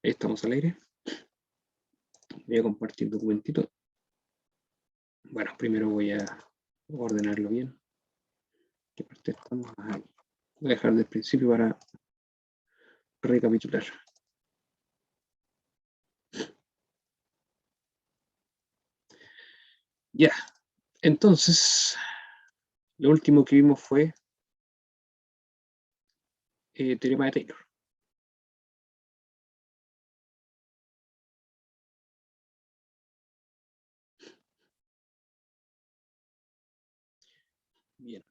Ahí estamos al aire. Voy a compartir documentito. Bueno, primero voy a ordenarlo bien. ¿Qué parte estamos? Ahí. Voy a dejar del principio para recapitular. Ya, entonces, lo último que vimos fue teorema de Taylor. Bien.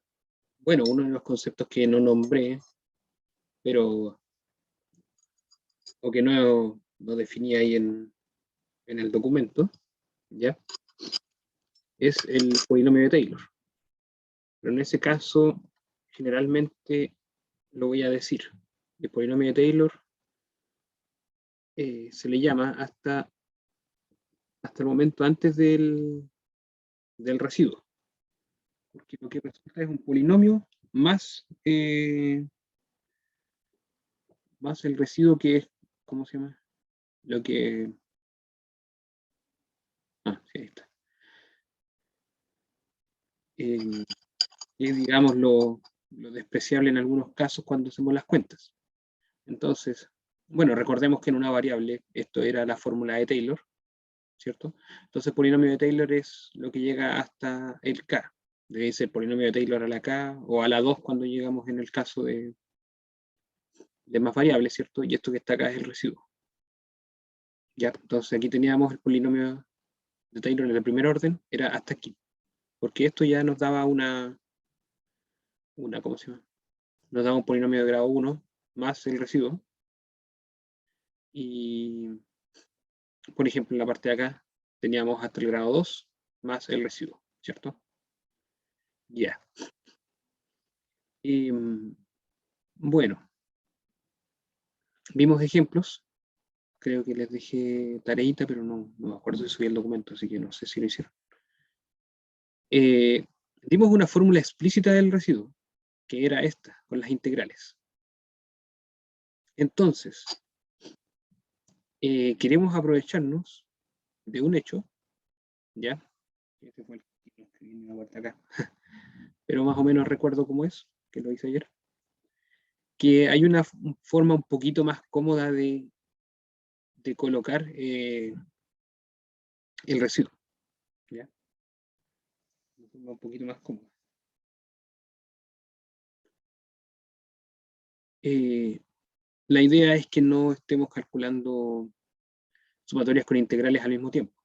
Bueno, uno de los conceptos que no nombré, pero o que no definí ahí en el documento, ¿ya? Es el polinomio de Taylor. Pero en ese caso, generalmente lo voy a decir. El polinomio de Taylor se le llama hasta el momento antes del residuo. Porque lo que resulta es un polinomio más, más el residuo que es, ¿cómo se llama? Lo que... Ah, sí, ahí está. Es, digamos, lo despreciable en algunos casos cuando hacemos las cuentas. Entonces, bueno, recordemos que en una variable, esto era la fórmula de Taylor, ¿cierto? Entonces, el polinomio de Taylor es lo que llega hasta el k. Debe ser el polinomio de Taylor a la k o a la 2 cuando llegamos en el caso de más variables, ¿cierto? Y esto que está acá es el residuo. Ya, entonces aquí teníamos el polinomio de Taylor en el primer orden, era hasta aquí. Porque esto ya nos daba ¿cómo se llama? Nos daba un polinomio de grado 1 más el residuo. Y, por ejemplo, en la parte de acá teníamos hasta el grado 2 más el residuo, ¿cierto? Ya. Bueno, vimos ejemplos. Creo que les dejé tareita, pero no me acuerdo si subí el documento, así que no sé si lo hicieron. Dimos una fórmula explícita del residuo, que era esta, con las integrales. Entonces, queremos aprovecharnos de un hecho, ¿ya? Este fue el que escribí en la vuelta acá. Pero más o menos recuerdo cómo es, que lo hice ayer. Que hay una forma un poquito más cómoda de colocar el residuo, ¿ya? Una forma un poquito más cómoda. La idea es que no estemos calculando sumatorias con integrales al mismo tiempo.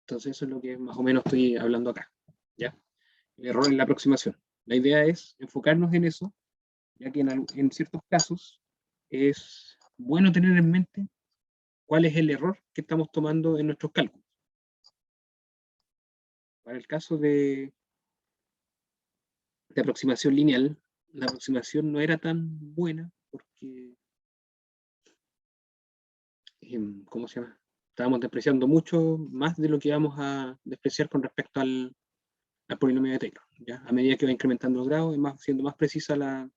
Entonces eso es lo que más o menos estoy hablando acá, ¿ya? El error en la aproximación. La idea es enfocarnos en eso, ya que en ciertos casos es bueno tener en mente cuál es el error que estamos tomando en nuestros cálculos. Para el caso de aproximación lineal, la aproximación no era tan buena porque, ¿cómo se llama? Estábamos despreciando mucho más de lo que íbamos a despreciar con respecto al polinomio de Taylor. ¿Ya? A medida que va incrementando los grados, siendo más precisa la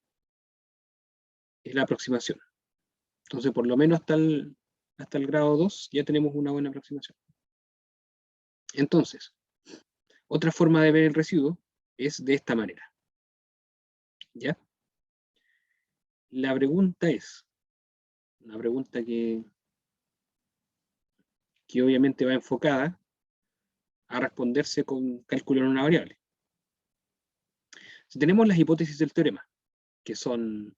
aproximación. Entonces, por lo menos hasta el grado 2 ya tenemos una buena aproximación. Entonces, otra forma de ver el residuo es de esta manera. ¿Ya? La pregunta es, una pregunta que obviamente va enfocada a responderse con cálculo en una variable. Si tenemos las hipótesis del teorema, que son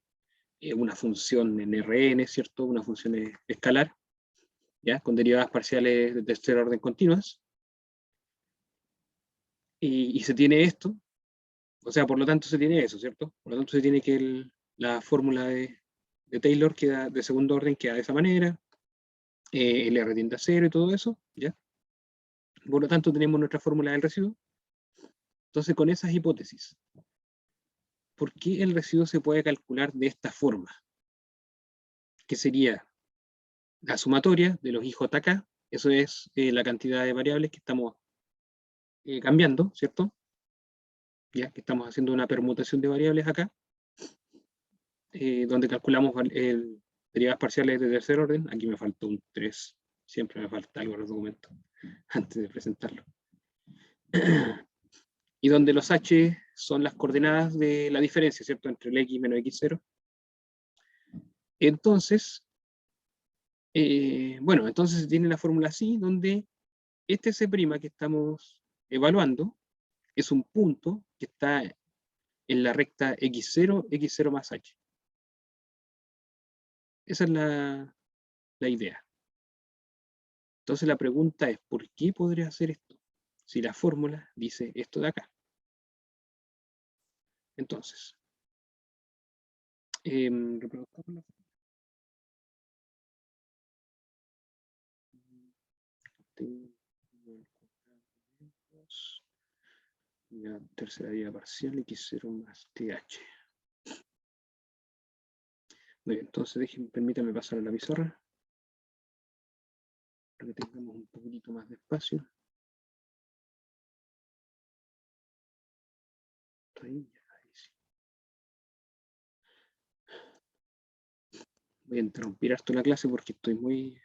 una función en Rn, ¿cierto? Una función escalar, ¿ya? Con derivadas parciales de tercer orden continuas, y se tiene esto, o sea, por lo tanto se tiene eso, ¿cierto? Por lo tanto se tiene que la fórmula de Taylor queda de segundo orden, queda de esa manera, el R tiende a 0 y todo eso, ¿ya? Por lo tanto tenemos nuestra fórmula del residuo. Entonces, con esas hipótesis, ¿por qué el residuo se puede calcular de esta forma? Que sería la sumatoria de los IJK, eso es la cantidad de variables que estamos cambiando, ¿cierto? Ya que estamos haciendo una permutación de variables acá, donde calculamos derivadas parciales de tercer orden. Aquí me faltó un 3. Siempre me falta algo en los documentos antes de presentarlo. Y donde los h son las coordenadas de la diferencia, ¿cierto? Entre el x menos x0. Entonces, bueno, entonces se tiene la fórmula así, donde este C' que estamos evaluando es un punto que está en la recta x0, x0 más h. Esa es la idea. Entonces la pregunta es, ¿por qué podría hacer esto? Si la fórmula dice esto de acá. Entonces, reproduzcamos la la tercera derivada parcial x0 más th. Muy bien, entonces permítanme pasar a la pizarra para que tengamos un poquitito más de espacio. Ahí, ahí sí. Voy a interrumpir harto la clase porque estoy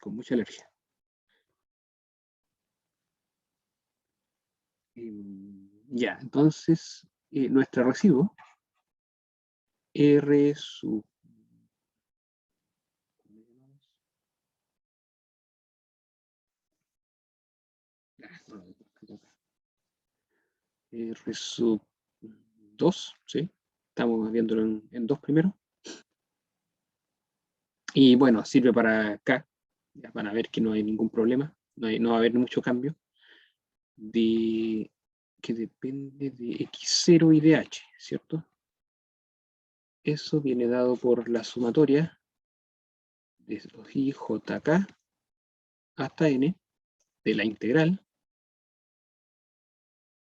con mucha alergia. Ya, entonces, nuestro residuo R sub R sub 2, ¿sí? Estamos viéndolo en 2 primero. Y bueno, sirve para acá, ya van a ver que no hay ningún problema, no va a haber mucho cambio, que depende de x0 y de h, ¿cierto? Eso viene dado por la sumatoria de ijk hasta n de la integral.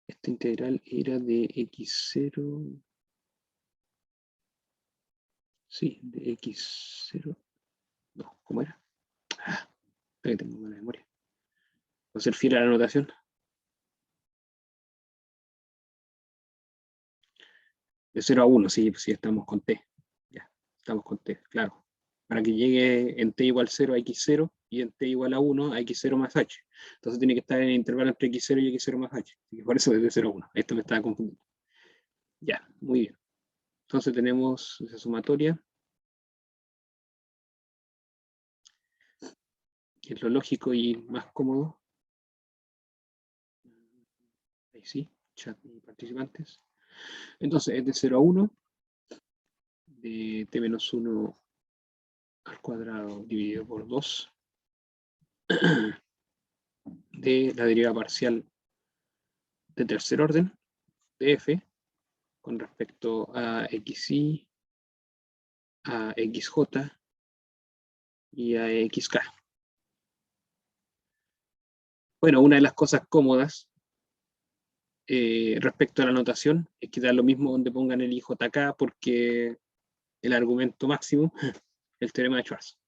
Esta integral era de x0, sí, de x0, no, ¿cómo era? Que tengo mala memoria. Voy a ser fiel a la anotación. De 0 a 1, sí, sí, estamos con t. Ya, estamos con t, claro. Para que llegue en t igual 0 a x0 y en t igual a 1 a x0 más h. Entonces tiene que estar en el intervalo entre x0 y x0 más h. Y por eso es de 0 a 1. Esto me estaba confundiendo. Ya, muy bien. Entonces tenemos esa sumatoria. Que es lo lógico y más cómodo. Ahí sí, chat y participantes. Entonces es de 0 a 1, de t menos 1 al cuadrado dividido por 2, de la derivada parcial de tercer orden, de f, con respecto a xy, a xj y a xk. Bueno, una de las cosas cómodas respecto a la notación es que da lo mismo donde pongan el ijk, porque el argumento máximo, el teorema de Schwarz,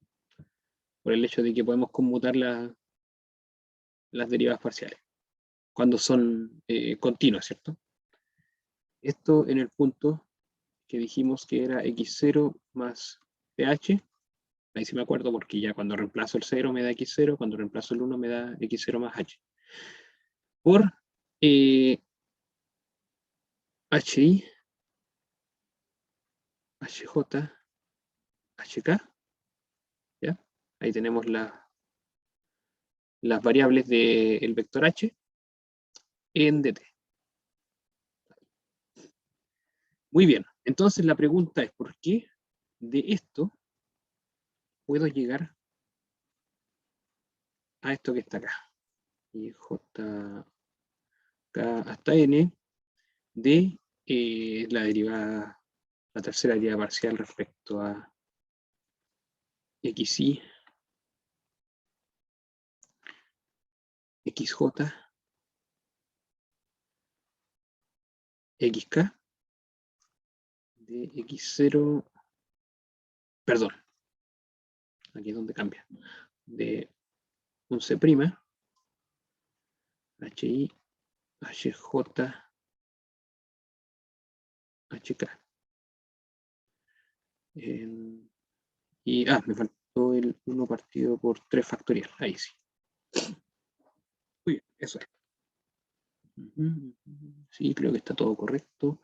por el hecho de que podemos conmutar las derivadas parciales cuando son continuas, ¿cierto? Esto en el punto que dijimos que era x0 más ph, ahí sí me acuerdo porque ya cuando reemplazo el 0 me da x0, cuando reemplazo el 1 me da x0 más h. Por hi, hj, hk, ¿ya? Ahí tenemos las variables del vector h en dt. Muy bien, entonces la pregunta es, ¿por qué de esto puedo llegar a esto que está acá? Y j hasta n de la derivada, la tercera derivada parcial respecto a xy, xj, xk, de x0, perdón, aquí es donde cambia, de un c', hi, hj, hk. Me faltó el 1 partido por 3 factorial. Ahí sí. Muy bien, eso es. Sí, creo que está todo correcto.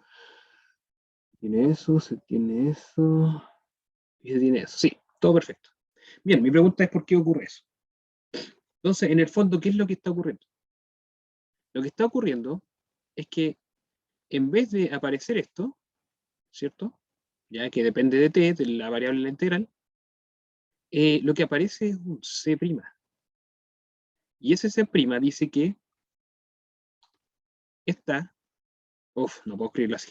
Tiene eso, se tiene eso. Y se tiene eso. Sí, todo perfecto. Bien, mi pregunta es ¿por qué ocurre eso? Entonces, en el fondo, ¿qué es lo que está ocurriendo? Lo que está ocurriendo es que en vez de aparecer esto, ¿cierto? Ya que depende de t, de la variable la integral, lo que aparece es un C'. Y ese C' dice que está, no puedo escribirlo así.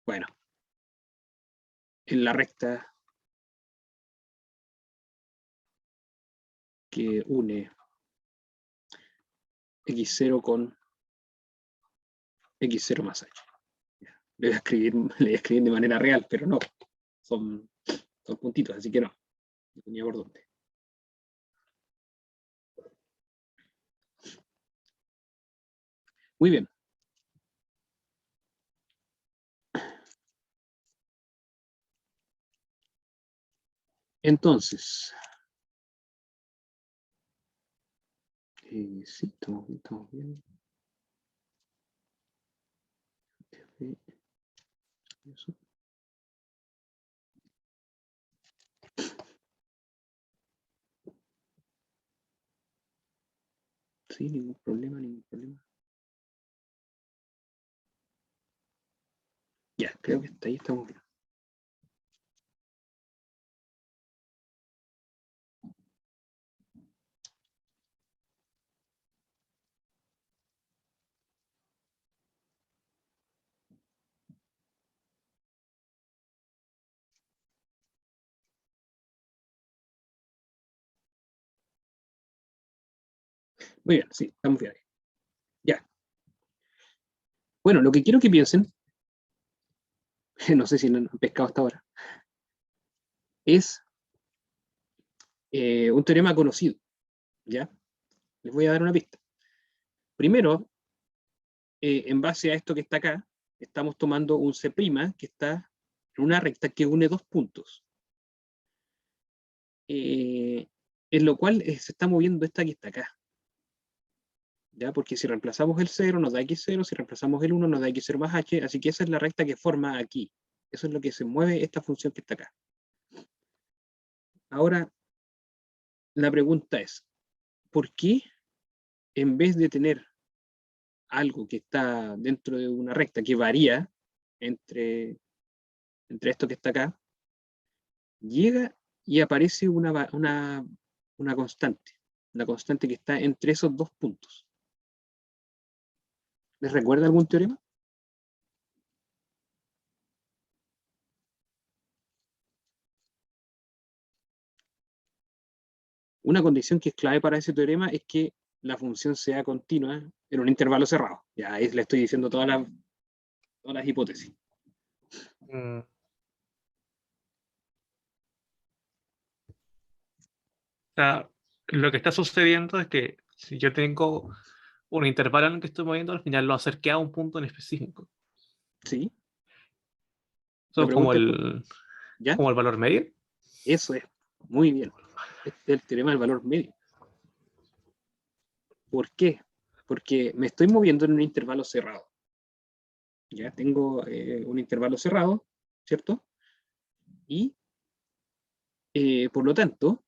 Bueno, en la recta que une x0 con x0 más h. Le voy a escribir de manera real, pero no. Son puntitos, así que no. No tenía por dónde. Muy bien. Entonces, sí, estamos bien. Eso. Sí, ningún problema. Ya, creo que hasta ahí estamos bien. Muy bien, sí, estamos bien. Ya. Bueno, lo que quiero que piensen, no sé si han pescado hasta ahora, es un teorema conocido. ¿Ya? Les voy a dar una pista. Primero, en base a esto que está acá, estamos tomando un C' que está en una recta que une dos puntos. En lo cual se está moviendo esta que está acá. ¿Ya? Porque si reemplazamos el 0 nos da x0, si reemplazamos el 1 nos da x0 más h, así que esa es la recta que forma aquí. Eso es lo que se mueve esta función que está acá. Ahora, la pregunta es, ¿por qué en vez de tener algo que está dentro de una recta que varía entre esto que está acá, llega y aparece una constante que está entre esos dos puntos? ¿Les recuerda algún teorema? Una condición que es clave para ese teorema es que la función sea continua en un intervalo cerrado. Ya ahí le estoy diciendo todas las hipótesis. O sea, lo que está sucediendo es que si yo tengo un intervalo en el que estoy moviendo, al final lo acerqué a un punto en específico. ¿Sí? La Eso pregunta es, ¿ya? como el valor medio. Eso es, muy bien. Este es el teorema del valor medio. ¿Por qué? Porque me estoy moviendo en un intervalo cerrado. Ya tengo un intervalo cerrado, ¿cierto? Y por lo tanto,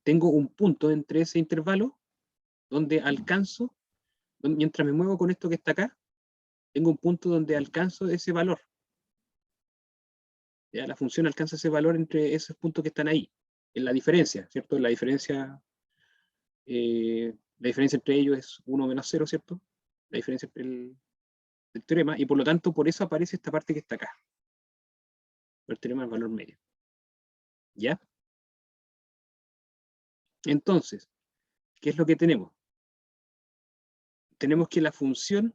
tengo un punto entre ese intervalo donde alcanzo, mientras me muevo con esto que está acá, tengo un punto donde alcanzo ese valor. ¿Ya? La función alcanza ese valor entre esos puntos que están ahí, en la diferencia, ¿cierto? La diferencia entre ellos es 1 menos 0, ¿cierto? La diferencia entre el teorema, y por lo tanto, por eso aparece esta parte que está acá, el teorema del valor medio. ¿Ya? Entonces, ¿qué es lo que tenemos? Tenemos que la función,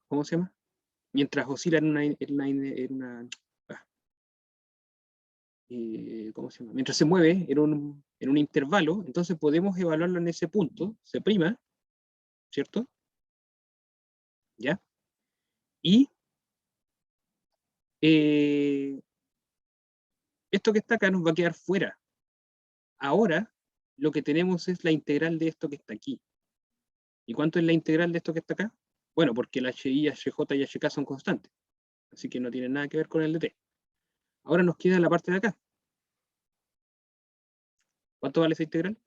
¿cómo se llama? Mientras oscila ¿cómo se llama? Mientras se mueve en un intervalo, entonces podemos evaluarlo en ese punto, C', ¿cierto? ¿Ya? Y esto que está acá nos va a quedar fuera. Ahora lo que tenemos es la integral de esto que está aquí. ¿Y cuánto es la integral de esto que está acá? Bueno, porque el HI, HJ y HK son constantes. Así que no tienen nada que ver con el de t. Ahora nos queda la parte de acá. ¿Cuánto vale esa integral?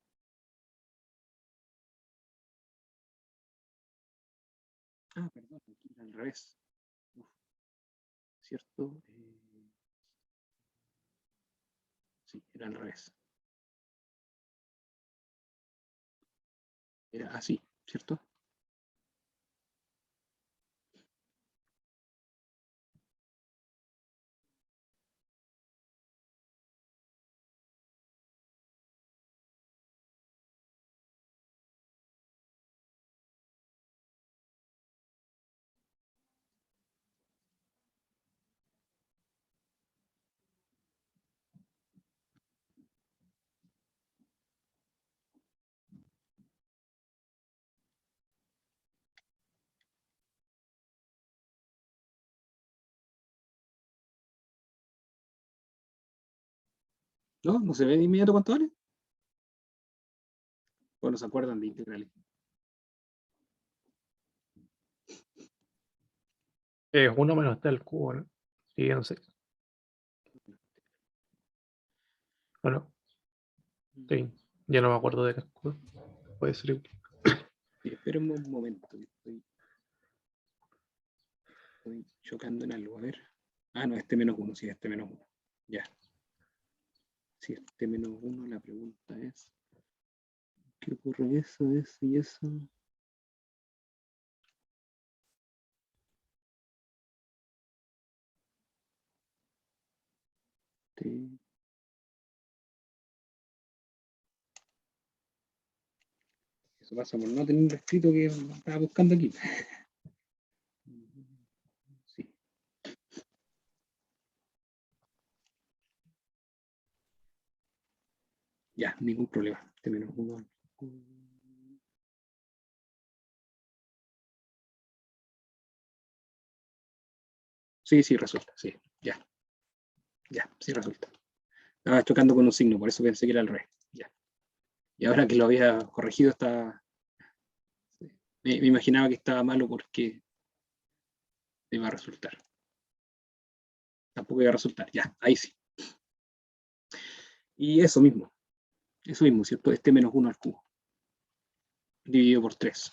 Ah, perdón, aquí era al revés. Uf, ¿cierto? Sí, era al revés. Era así, ¿cierto? ¿No? ¿No se ve de inmediato cuánto vale? ¿O no se acuerdan de integrales? Es 1 menos t al cubo, ¿no? Sí, no sé. Bueno, sí, ya no me acuerdo de cálculo. Puede ser. Sí, esperen un momento, que estoy chocando en algo, a ver. Ah, no, este menos 1, sí, este menos 1. Ya. Si este menos 1, la pregunta es, ¿qué ocurre eso y eso? Este, eso pasa por no tener escrito que estaba buscando aquí. Sí. Ya, ningún problema. Este menos 1. Sí, sí, resulta, sí, ya. Ya, sí resulta. Estaba chocando con un signo, por eso pensé que era al revés. Ya. Y ahora que lo había corregido, estaba. Me imaginaba que estaba malo porque iba a resultar. Tampoco iba a resultar, ya, ahí sí. Y eso mismo, ¿cierto? Este menos 1 al cubo, dividido por 3,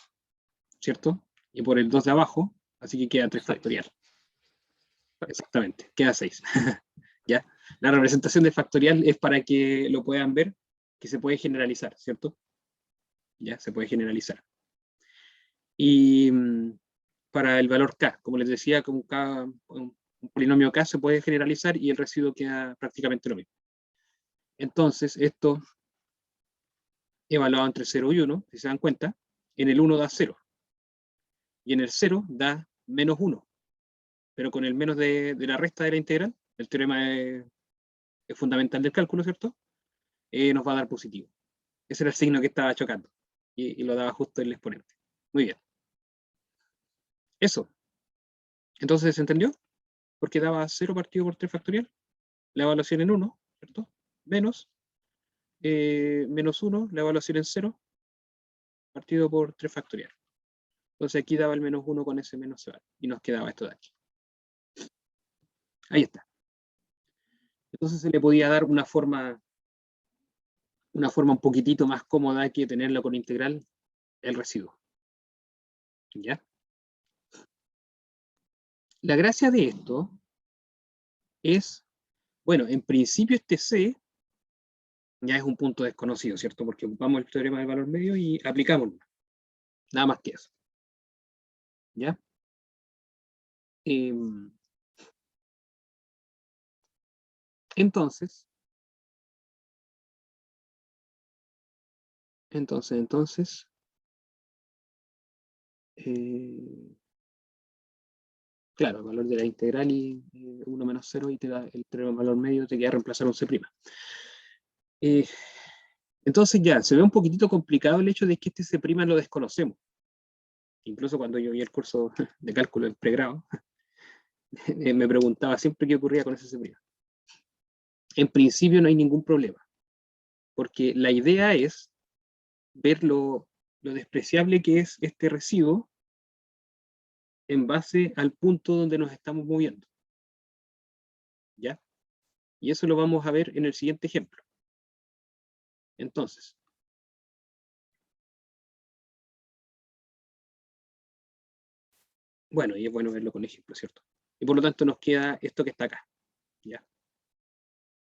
¿cierto? Y por el 2 de abajo, así que queda 3 factorial. Exactamente, queda 6. ¿Ya? La representación de factorial es para que lo puedan ver, que se puede generalizar, ¿cierto? Ya, se puede generalizar. Y para el valor k, como les decía, como un polinomio k se puede generalizar y el residuo queda prácticamente lo mismo. Entonces, esto evaluado entre 0 y 1, si se dan cuenta, en el 1 da 0 y en el 0 da menos 1, pero con el menos de la resta de la integral, el teorema es fundamental del cálculo, ¿cierto? Nos va a dar positivo. Ese era el signo que estaba chocando y lo daba justo el exponente. Muy bien. Eso. Entonces, ¿se entendió? Porque daba 0 partido por 3 factorial, la evaluación en 1, ¿cierto? Menos, menos 1, la evaluación en 0, partido por 3 factorial. Entonces aquí daba el menos 1 con ese menos 0 y nos quedaba esto de aquí. Ahí está. Entonces se le podía dar una forma un poquitito más cómoda que tenerlo con integral el residuo. ¿Ya? La gracia de esto es, bueno, en principio este C ya es un punto desconocido, ¿cierto? Porque ocupamos el teorema del valor medio y aplicamos nada más que eso. ¿Ya? Entonces, claro, el valor de la integral y 1 menos 0 y te da el teorema del valor medio, te queda reemplazar un C'. Entonces ya, se ve un poquitito complicado el hecho de que este C' lo desconocemos. incluso cuando yo vi el curso de cálculo en pregrado, me preguntaba siempre qué ocurría con ese C'. En principio no hay ningún problema, porque la idea es ver lo despreciable que es este residuo en base al punto donde nos estamos moviendo. ¿Ya? Y eso lo vamos a ver en el siguiente ejemplo. Entonces, bueno, y es bueno verlo con ejemplo, ¿cierto? Y por lo tanto nos queda esto que está acá, ¿ya?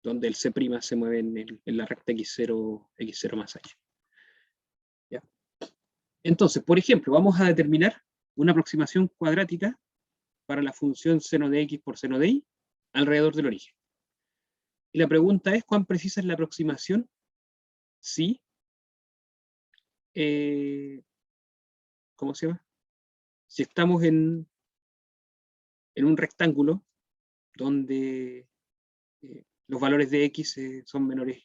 Donde el C' se mueve en la recta x0, x0 más h. ¿Ya? Entonces, por ejemplo, vamos a determinar una aproximación cuadrática para la función seno de x por seno de y alrededor del origen. Y la pregunta es, ¿cuán precisa es la aproximación si, ¿cómo se llama? Si estamos en un rectángulo donde los valores de x son menores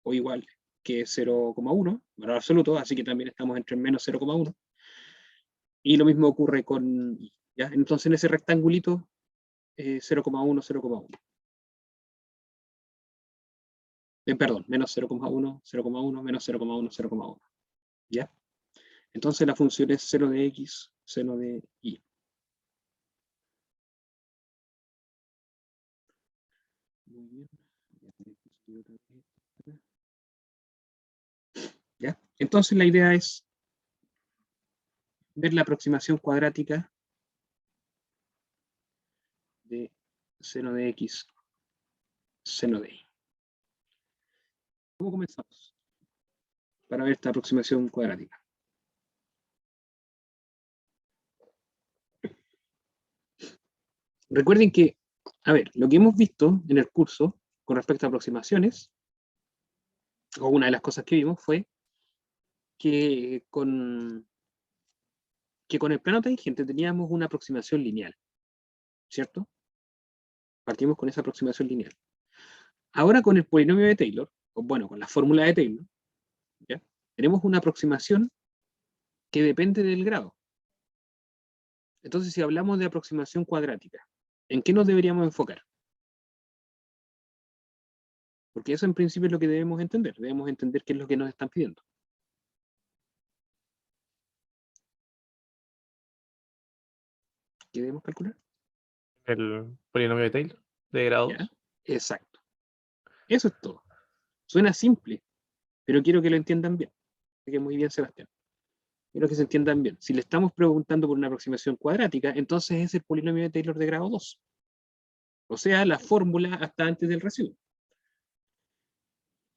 o iguales que 0,1, valor absoluto, así que también estamos entre menos 0,1. Y lo mismo ocurre con y, ¿ya? Entonces en ese rectangulito 0,1, 0,1. Perdón, menos 0,1, 0,1, menos 0,1, 0,1. ¿Ya? Entonces la función es seno de x, seno de y. Muy bien. ¿Ya? Entonces la idea es ver la aproximación cuadrática de seno de x, seno de y. ¿Cómo comenzamos? Para ver esta aproximación cuadrática. Recuerden que, a ver, lo que hemos visto en el curso con respecto a aproximaciones, o una de las cosas que vimos fue que con el plano tangente teníamos una aproximación lineal, ¿cierto? Partimos con esa aproximación lineal. Ahora con el polinomio de Taylor, o bueno, con la fórmula de Taylor, ¿ya? Tenemos una aproximación que depende del grado. Entonces, si hablamos de aproximación cuadrática, ¿en qué nos deberíamos enfocar? Porque eso en principio es lo que debemos entender. Debemos entender qué es lo que nos están pidiendo. ¿Qué debemos calcular? El polinomio de Taylor, de grado 2. ¿Ya? Exacto. Eso es todo. Suena simple, pero quiero que lo entiendan bien. Así que muy bien, Sebastián. Quiero que se entiendan bien. Si le estamos preguntando por una aproximación cuadrática, entonces es el polinomio de Taylor de grado 2. O sea, la fórmula hasta antes del residuo.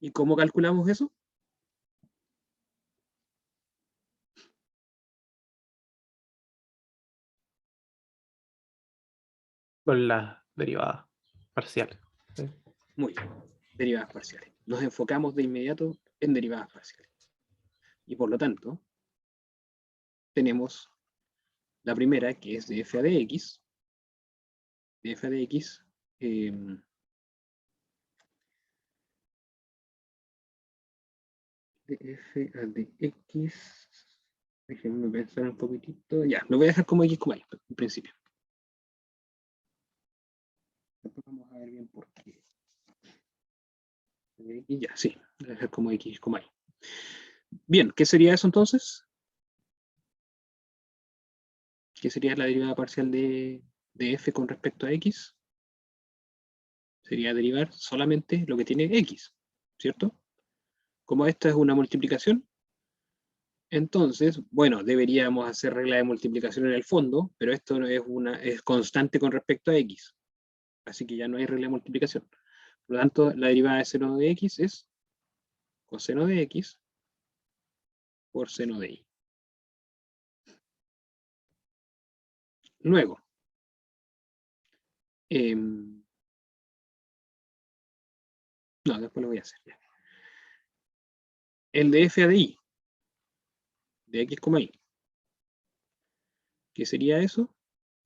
¿Y cómo calculamos eso? Con las derivadas parciales. ¿Sí? Muy bien. Derivadas parciales. Nos enfocamos de inmediato en derivadas parciales. Y por lo tanto, tenemos la primera, que es de f a de x. De f a de x. De f a de x. Déjenme pensar un poquitito. Ya, lo voy a dejar como x, como y, en principio. Después vamos a ver bien por qué. Y ya, sí, voy a dejar como x, como y. Bien, ¿qué sería eso entonces? ¿Qué sería la derivada parcial de f con respecto a x? Sería derivar solamente lo que tiene x, ¿cierto? Como esta es una multiplicación, entonces, bueno, deberíamos hacer regla de multiplicación en el fondo, pero esto no es constante con respecto a x. Así que ya no hay regla de multiplicación. Por lo tanto, la derivada de seno de x es coseno de x por seno de y. Luego, no, después lo voy a hacer. El de f a de y, de x, y. ¿Qué sería eso?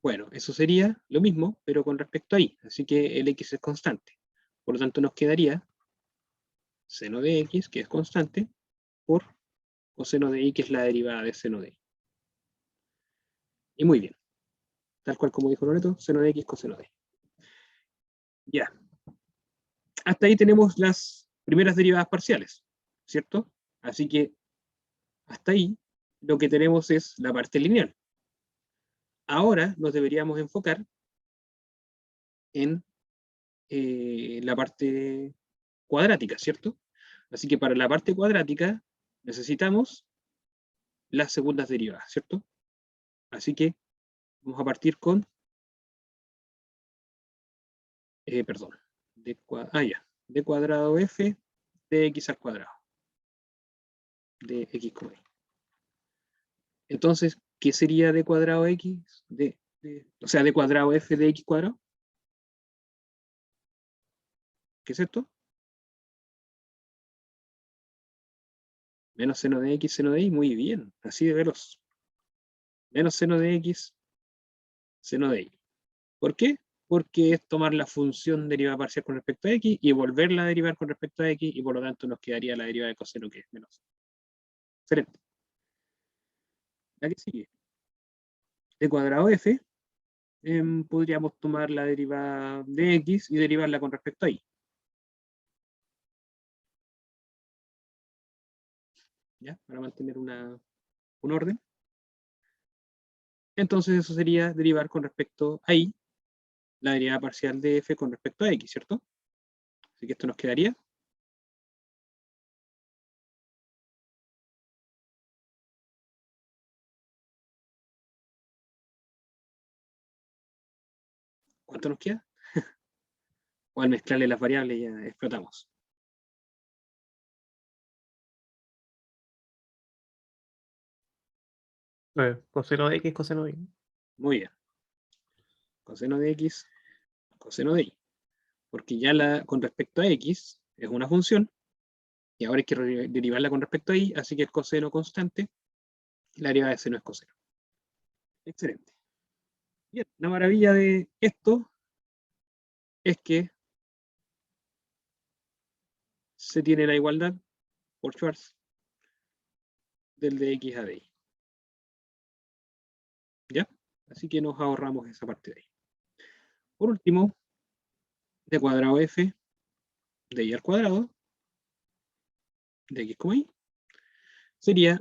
Bueno, eso sería lo mismo, pero con respecto a y. Así que el x es constante. Por lo tanto, nos quedaría seno de x, que es constante, por coseno de y, que es la derivada de seno de y. Y muy bien. Tal cual como dijo Loreto, seno de x, coseno de y. Ya. Hasta ahí tenemos las primeras derivadas parciales, ¿cierto? Así que hasta ahí lo que tenemos es la parte lineal. Ahora nos deberíamos enfocar en la parte cuadrática, ¿cierto? Así que para la parte cuadrática necesitamos las segundas derivadas, ¿cierto? Así que vamos a partir con, perdón, d cuadrado f de x al cuadrado, de x como y. Entonces, ¿qué sería d cuadrado x? O sea, d cuadrado f de x cuadrado. ¿Qué es esto? Menos seno de x, seno de y. Muy bien, así de veloz. Menos seno de x, seno de y. ¿Por qué? Porque es tomar la función derivada parcial con respecto a x y volverla a derivar con respecto a x, y por lo tanto nos quedaría la derivada de coseno, que es menos. Excelente. La que sigue. D cuadrado f, podríamos tomar la derivada de x y derivarla con respecto a y. ¿Ya? Para mantener un orden. Entonces eso sería derivar con respecto a y la derivada parcial de f con respecto a x, ¿cierto? Así que esto nos quedaría. ¿Cuánto nos queda? O al mezclarle las variables ya explotamos. Coseno de x, coseno de y. Muy bien. Coseno de x, coseno de y. Porque ya con respecto a x es una función, y ahora hay que derivarla con respecto a y, así que el coseno constante, la derivada de seno es coseno. Excelente. Bien, la maravilla de esto es que se tiene la igualdad por Schwarz del de x a de y. ¿Ya? Así que nos ahorramos esa parte de ahí. Por último, d cuadrado f de y al cuadrado de x como y sería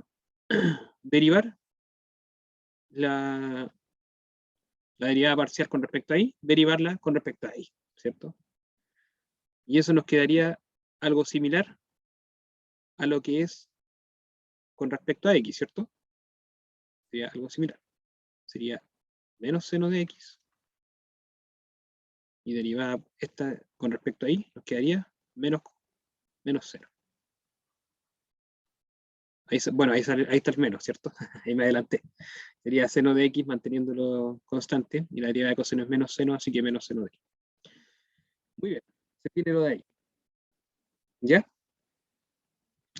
derivar la derivada parcial con respecto a y, derivarla con respecto a y, ¿cierto? Y eso nos quedaría algo similar a lo que es con respecto a x, ¿cierto? Sería algo similar. Sería menos seno de x, y derivada esta con respecto a y, nos quedaría menos cero. Bueno, ahí está el menos, ¿cierto? Ahí me adelanté. Sería seno de x manteniéndolo constante, y la derivada de coseno es menos seno, así que menos seno de x. Muy bien, se tiene lo de ahí. ¿Ya?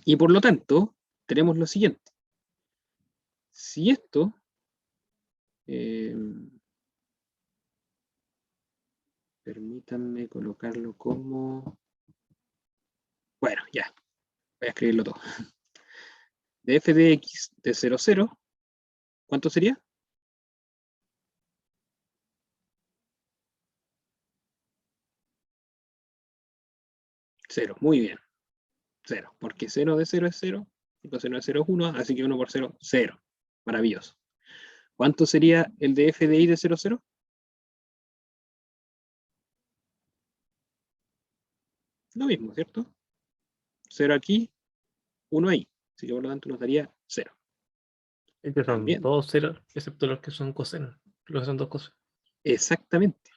Y por lo tanto, tenemos lo siguiente. Si esto permítanme colocarlo como... Bueno, ya. Voy a escribirlo todo. De f de x de 0, 0, ¿cuánto sería? 0, muy bien. 0, porque seno de 0 es 0, y coseno de 0 es 1, así que 1 por 0, 0. Maravilloso. ¿Cuánto sería el de f de y de 0, 0? Lo mismo, ¿cierto? 0 aquí, 1 ahí. Así que por lo tanto nos daría 0. Es que son También, todos ceros, excepto los que son cosenos, los que son dos cosas. exactamente.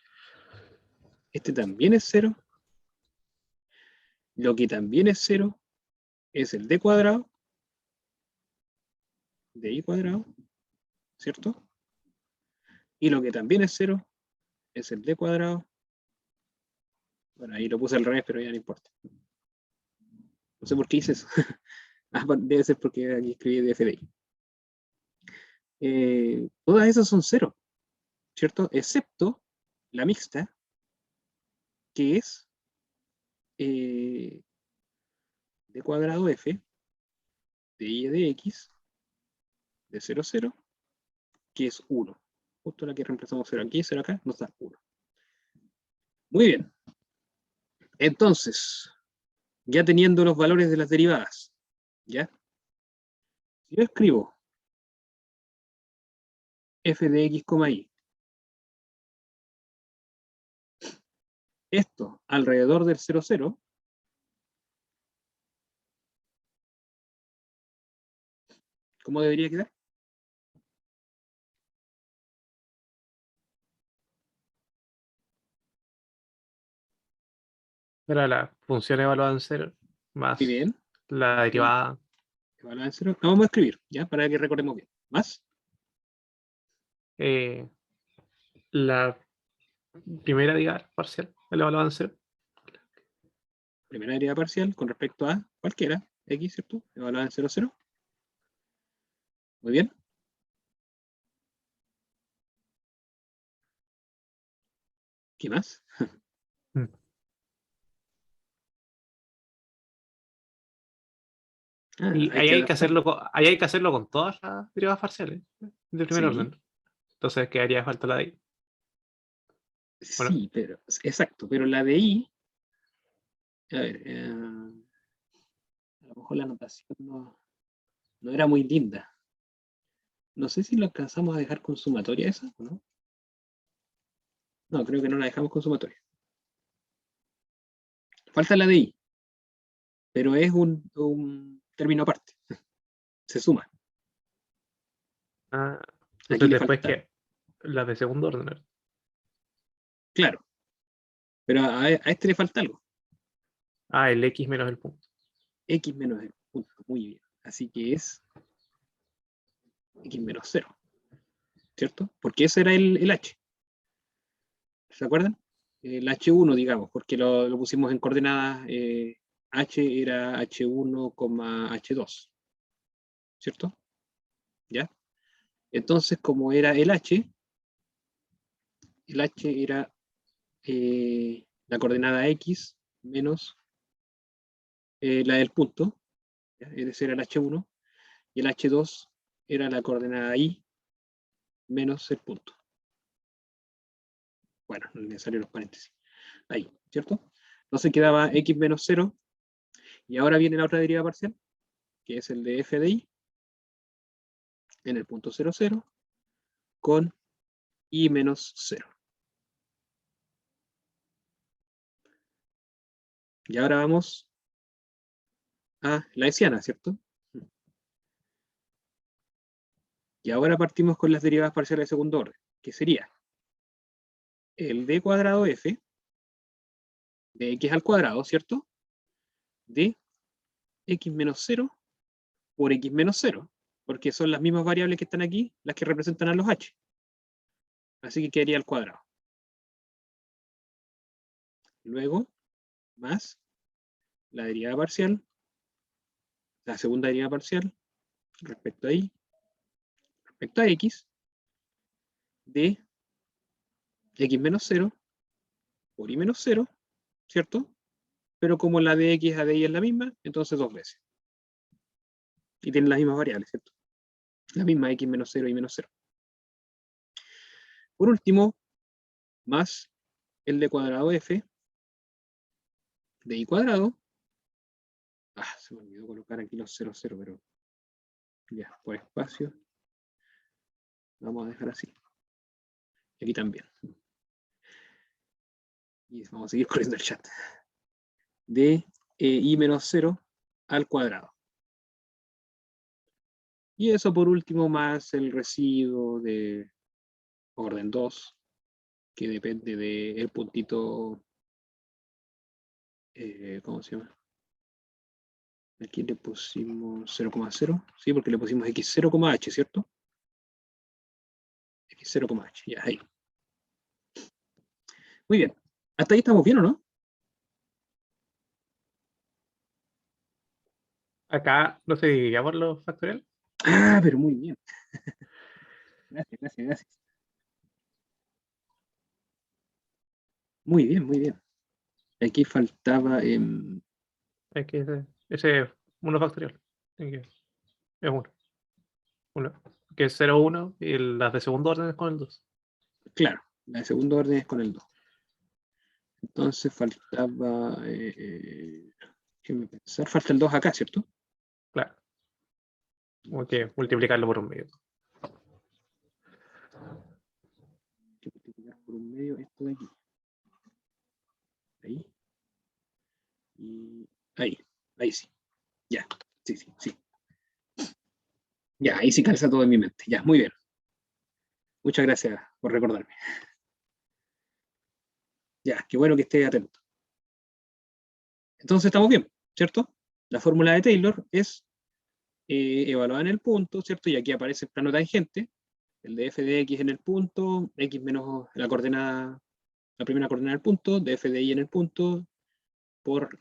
Este también es 0. Lo que también es 0 es el d cuadrado de y cuadrado, ¿cierto? Y lo que también es 0 es el d cuadrado. Bueno, ahí lo puse al revés, pero ya no importa. No sé por qué hice eso. Debe ser porque aquí escribí df de y. Todas esas son 0, ¿cierto? Excepto la mixta, que es d cuadrado f de y de x de 0, 0, que es 1. justo la que reemplazamos 0 aquí, 0 acá, nos da 1. Muy bien. Entonces, ya teniendo los valores de las derivadas, ¿ya? Si yo escribo f de x, y, esto alrededor del 0, 0, ¿cómo debería quedar? Era la función evaluada en 0 más Muy bien. la derivada. Evaluada en 0. La vamos a escribir, ¿ya? Para que recordemos bien. ¿Más? La primera derivada parcial evaluada en 0. Primera derivada parcial con respecto a cualquiera, x, ¿cierto? Evaluada en 0, 0. Muy bien. ¿Qué más? Y Hay ahí que hay que adaptar. hacerlo ahí hay que hacerlo con todas las derivadas parciales de primer Sí, orden. Entonces quedaría falta la de ahí. Bueno, sí, pero, exacto, pero la de i, a ver, a lo mejor la notación no era muy linda. No sé si lo alcanzamos a dejar con sumatoria esa, ¿o no? No, creo que no la dejamos con sumatoria. Falta la de i, pero es un término aparte. Se suma. Aquí entonces le después falta, que la de segundo orden. claro, pero a este le falta algo. El x menos el punto. X menos el punto. Muy bien. Así que es x menos 0, ¿cierto? Porque ese era el h. ¿Se acuerdan? El h1, digamos, porque lo pusimos en coordenadas. H era h1, h2, ¿cierto? ¿Ya? Entonces, como era el h era la coordenada x menos la del punto, ¿ya? Ese era el h1, y el h2 era la coordenada y menos el punto. Bueno, no es necesario los paréntesis. Ahí, ¿cierto? Entonces quedaba x menos 0, y ahora viene la otra derivada parcial, que es el de f de i, en el punto 0, 0, con i menos 0. Y ahora vamos a la hessiana, ¿cierto? Y ahora partimos con las derivadas parciales de segundo orden, que sería el d cuadrado f de x al cuadrado, ¿cierto? De x menos 0 por x menos 0, porque son las mismas variables que están aquí, las que representan a los h. Así que quedaría al cuadrado. Luego, más la derivada parcial, la segunda derivada parcial, respecto a y, respecto a x, de x menos 0 por y menos 0, ¿cierto? Pero como la de x a de y es la misma, entonces dos veces. Y tienen las mismas variables, ¿cierto? La misma x menos 0 y menos 0. Por último, más el de cuadrado f de y cuadrado. Se me olvidó colocar aquí los 0, 0, pero ya, por espacio. Vamos a dejar así. Y aquí también. Y vamos a seguir corriendo el chat. De i menos 0 al cuadrado. Y eso por último más el residuo de orden 2, que depende del puntito, ¿cómo se llama? Aquí le pusimos 0,0, ¿sí? Porque le pusimos x0,h, ¿cierto? x0,h, ya, ahí. Muy bien. ¿Hasta ahí estamos bien o no? Acá no se dividía por los factoriales. Pero muy bien. Gracias, gracias, gracias. Muy bien, muy bien. Aquí faltaba... Es que ese es uno factorial. Es uno. Que es 0, 1 y las de segundo orden es con el 2. Claro, la de segundo orden es con el 2. Entonces faltaba, déjeme pensar, falta el 2 acá, ¿cierto? Claro. Como que multiplicarlo por un medio. Hay que multiplicar por un medio esto de aquí. Ahí. Y ahí sí. Ya, sí. Ya, ahí sí calza todo en mi mente. Ya, muy bien. Muchas gracias por recordarme. Ya, qué bueno que esté atento. Entonces estamos bien, ¿cierto? La fórmula de Taylor es evaluada en el punto, ¿cierto? Y aquí aparece el plano tangente, el de f de x en el punto, x menos la coordenada, la primera coordenada del punto, de f de y en el punto, por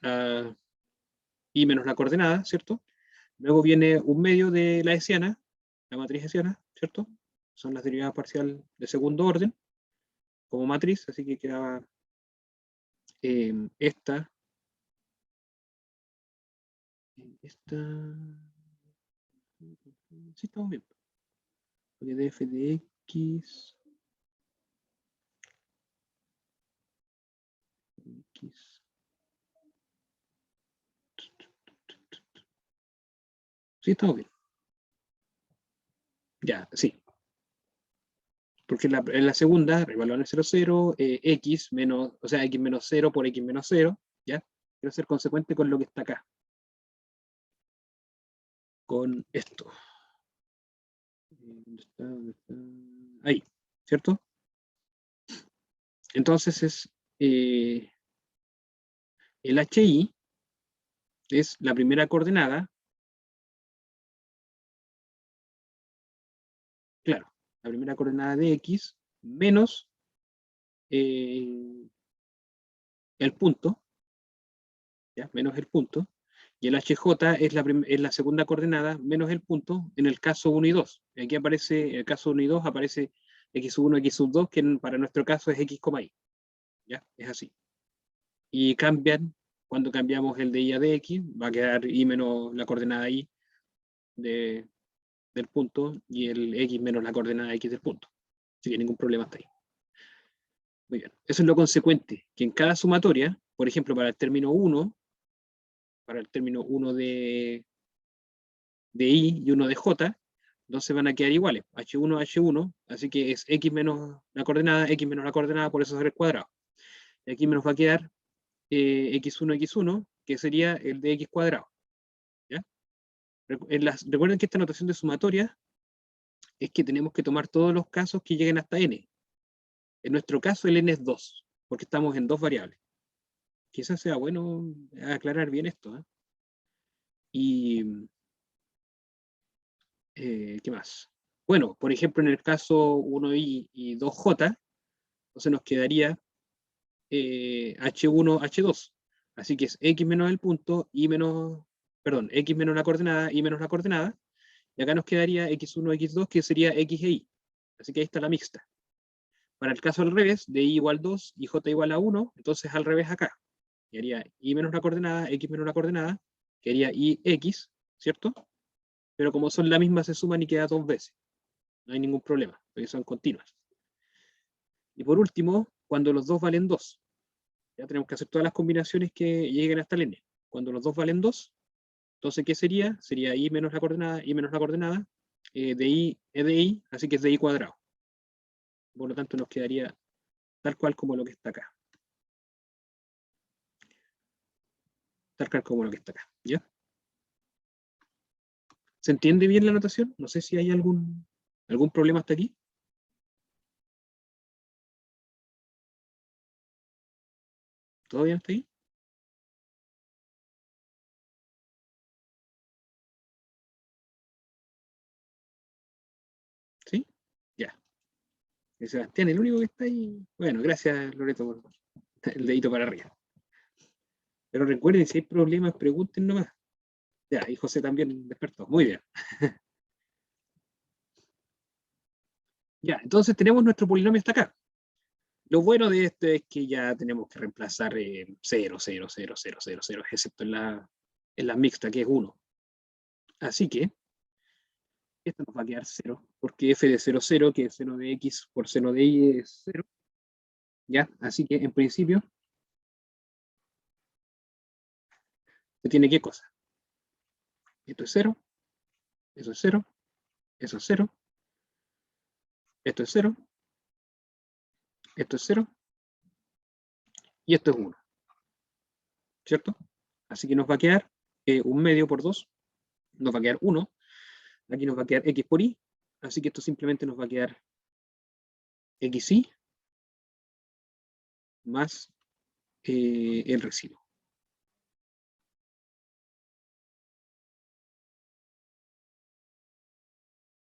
y menos la coordenada, ¿cierto? Luego viene un medio de la hessiana, la matriz hessiana, ¿cierto? Son las derivadas parcial de segundo orden, como matriz, así que quedaba esta, sí, estamos bien. Porque de f de x, sí, estamos bien. Ya, sí. Porque en la segunda, revaluar el 0, 0, x menos, o sea, x menos 0 por x menos 0, ¿ya? Quiero ser consecuente con lo que está acá. Con esto. ¿Dónde está? ¿Dónde está? Ahí, ¿cierto? Entonces es el HI es la primera coordenada, claro, la primera coordenada de x menos el punto, ¿ya? Menos el punto, y el HJ es la segunda coordenada menos el punto en el caso 1 y 2. Aquí aparece, en el caso 1 y 2 aparece x1, x2, que para nuestro caso es x, y. ¿Ya? Es así. Y cambian, cuando cambiamos el de y a de x, va a quedar y menos la coordenada y del punto, y el x menos la coordenada x del punto. Así que ningún problema hasta ahí. Muy bien. Eso es lo consecuente, que en cada sumatoria, por ejemplo, para el término 1 de I y uno de J, entonces van a quedar iguales, H1, H1, así que es X menos la coordenada, por eso es el cuadrado. Y aquí menos va a quedar X1, X1, que sería el de X cuadrado. ¿Ya? Recuerden que esta notación de sumatoria es que tenemos que tomar todos los casos que lleguen hasta N. En nuestro caso el N es 2, porque estamos en dos variables. Quizás sea bueno aclarar bien esto. Y ¿qué más? Bueno, por ejemplo, en el caso 1i y 2j, entonces nos quedaría h1, h2. Así que es x menos el punto, x menos la coordenada, y menos la coordenada. Y acá nos quedaría x1, x2, que sería x e y. Así que ahí está la mixta. Para el caso al revés, de y igual 2 y j igual a 1, entonces al revés acá. Quedaría y menos la coordenada, x menos la coordenada, quedaría y x, ¿cierto? Pero como son la misma, se suman y queda dos veces. No hay ningún problema, porque son continuas. Y por último, cuando los dos valen 2. Ya tenemos que hacer todas las combinaciones que lleguen hasta el n. Cuando los dos valen 2, entonces, ¿qué sería? Sería y menos la coordenada, de y es de y, así que es de y cuadrado. Por lo tanto, nos quedaría tal cual como lo que está acá. Tal cual como lo que está acá. ¿Ya? ¿Se entiende bien la notación? No sé si hay algún problema hasta aquí. ¿Todo bien hasta ahí? ¿Sí? Ya. Sebastián, el único que está ahí. Bueno, gracias, Loreto, por el dedito para arriba. Pero recuerden, si hay problemas, pregunten nomás. Ya, y José también despertó. Muy bien. Ya, entonces tenemos nuestro polinomio hasta acá. Lo bueno de esto es que ya tenemos que reemplazar 0, 0, 0, 0, 0, 0, excepto en la mixta, que es 1. Así que Esta nos va a quedar 0, porque f de 0, 0, que es seno de x por seno de y es 0. ¿Ya? Así que, en principio, se tiene ¿qué cosa? Esto es 0, eso es 0, eso es 0, esto es 0, esto es 0, y esto es 1. ¿Cierto? Así que nos va a quedar 1 medio por 2, nos va a quedar 1. Aquí nos va a quedar x por y, así que esto simplemente nos va a quedar xy más el residuo.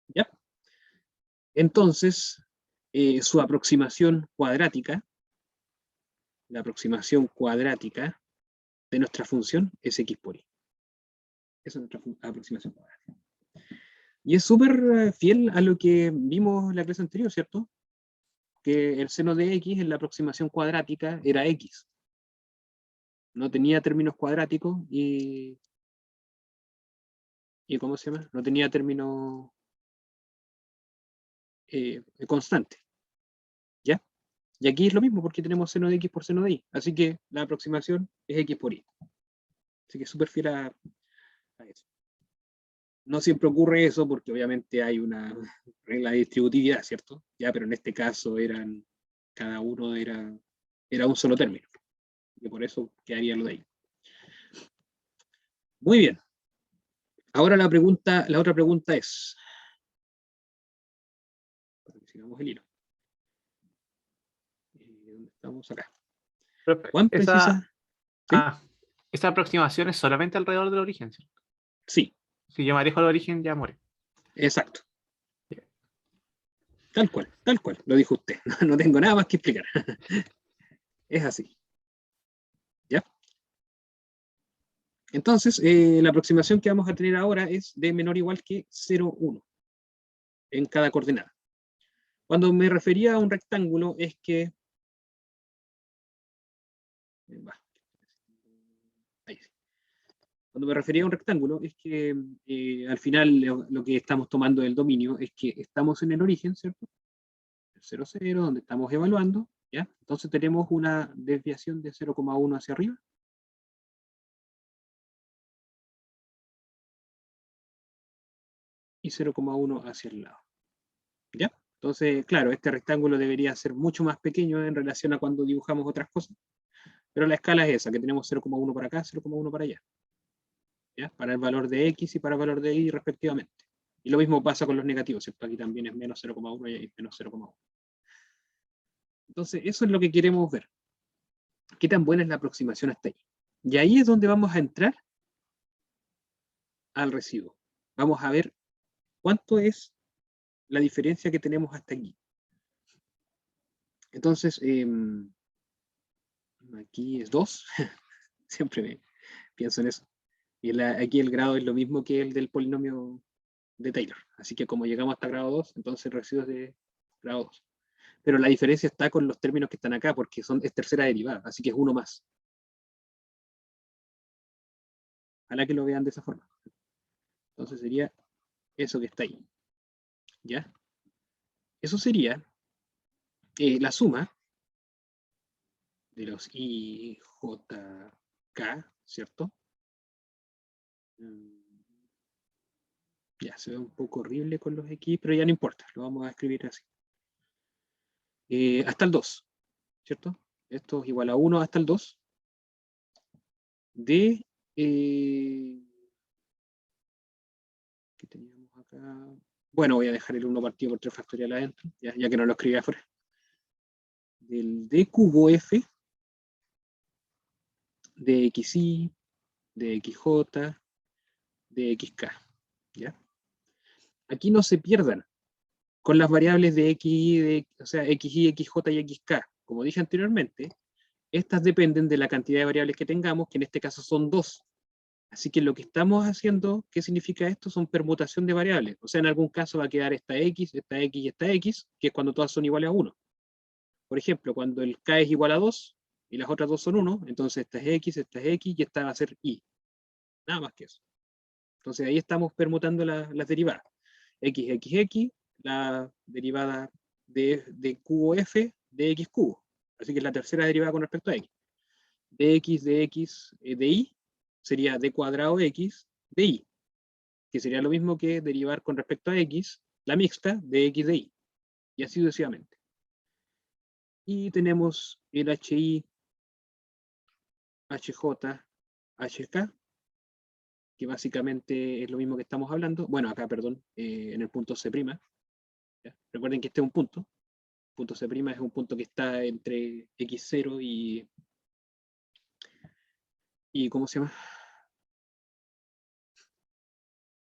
¿Ya? Entonces, su aproximación cuadrática, la aproximación cuadrática de nuestra función es x por y. Esa es nuestra aproximación cuadrática. Y es súper fiel a lo que vimos en la clase anterior, ¿cierto? Que el seno de x en la aproximación cuadrática era x. No tenía términos cuadráticos y ¿cómo se llama? No tenía términos constantes. ¿Ya? Y aquí es lo mismo porque tenemos seno de x por seno de y. Así que la aproximación es x por y. Así que es súper fiel a eso. No siempre ocurre eso porque obviamente hay una regla de distributividad, ¿cierto? Ya, pero en este caso cada uno era un solo término. Y por eso quedaría lo de ahí. Muy bien. Ahora la otra pregunta es, para que sigamos el hilo. ¿Dónde estamos? Acá. ¿Cuán precisa? ¿Sí? Esa aproximación es solamente alrededor del origen, ¿cierto? Sí. Si yo me alejo del origen, ya muere. Exacto. Tal cual, lo dijo usted. No tengo nada más que explicar. Es así. ¿Ya? Entonces, la aproximación que vamos a tener ahora es de menor o igual que 0,1 en cada coordenada. Cuando me refería a un rectángulo es que... Ahí sí. Cuando me refería a un rectángulo es que al final lo que estamos tomando del dominio es que estamos en el origen, ¿cierto? El 0, 0, donde estamos evaluando, ¿ya? Entonces tenemos una desviación de 0,1 hacia arriba. Y 0,1 hacia el lado. ¿Ya? Entonces, claro, este rectángulo debería ser mucho más pequeño en relación a cuando dibujamos otras cosas, pero la escala es esa, que tenemos 0,1 para acá, 0,1 para allá. ¿Ya? Para el valor de x y para el valor de y respectivamente. Y lo mismo pasa con los negativos, ¿cierto? Aquí también es menos 0,1 y ahí es menos 0,1. Entonces, eso es lo que queremos ver. ¿Qué tan buena es la aproximación hasta ahí? Y ahí es donde vamos a entrar al residuo. Vamos a ver cuánto es la diferencia que tenemos hasta aquí. Entonces, aquí es 2. Siempre pienso en eso. Y aquí el grado es lo mismo que el del polinomio de Taylor. Así que como llegamos hasta grado 2, entonces el residuo es de grado 2. Pero la diferencia está con los términos que están acá, porque es tercera derivada, así que es uno más. Ojalá que lo vean de esa forma. Entonces sería eso que está ahí. ¿Ya? Eso sería la suma de los I, J, K, ¿cierto? Ya, se ve un poco horrible con los X, pero ya no importa, lo vamos a escribir así. Hasta el 2, ¿cierto? Esto es igual a 1 hasta el 2 de... ¿qué teníamos acá? Bueno, voy a dejar el 1 partido por 3 factorial adentro, ya que no lo escribí afuera. Del D cubo F de XY, de XJ, de XK. ¿Ya? Aquí no se pierdan con las variables de XY, o sea, XY, XJ y XK. Como dije anteriormente, estas dependen de la cantidad de variables que tengamos, que en este caso son 2. Así que lo que estamos haciendo, ¿qué significa esto? Son permutación de variables. O sea, en algún caso va a quedar esta X y esta X, que es cuando todas son iguales a 1. Por ejemplo, cuando el K es igual a 2 y las otras dos son 1, entonces esta es X y esta va a ser Y. Nada más que eso. Entonces ahí estamos permutando las derivadas. x, la derivada de cubo f de x cubo. Así que es la tercera derivada con respecto a x. dx de x de y sería d cuadrado x de y, que sería lo mismo que derivar con respecto a x la mixta de x de y, y así sucesivamente. Y tenemos el hi, hj, hk, que básicamente es lo mismo que estamos hablando. Bueno, acá, perdón, en el punto C'. ¿Ya? Recuerden que este es un punto. Punto C' es un punto que está entre x0 y ¿cómo se llama?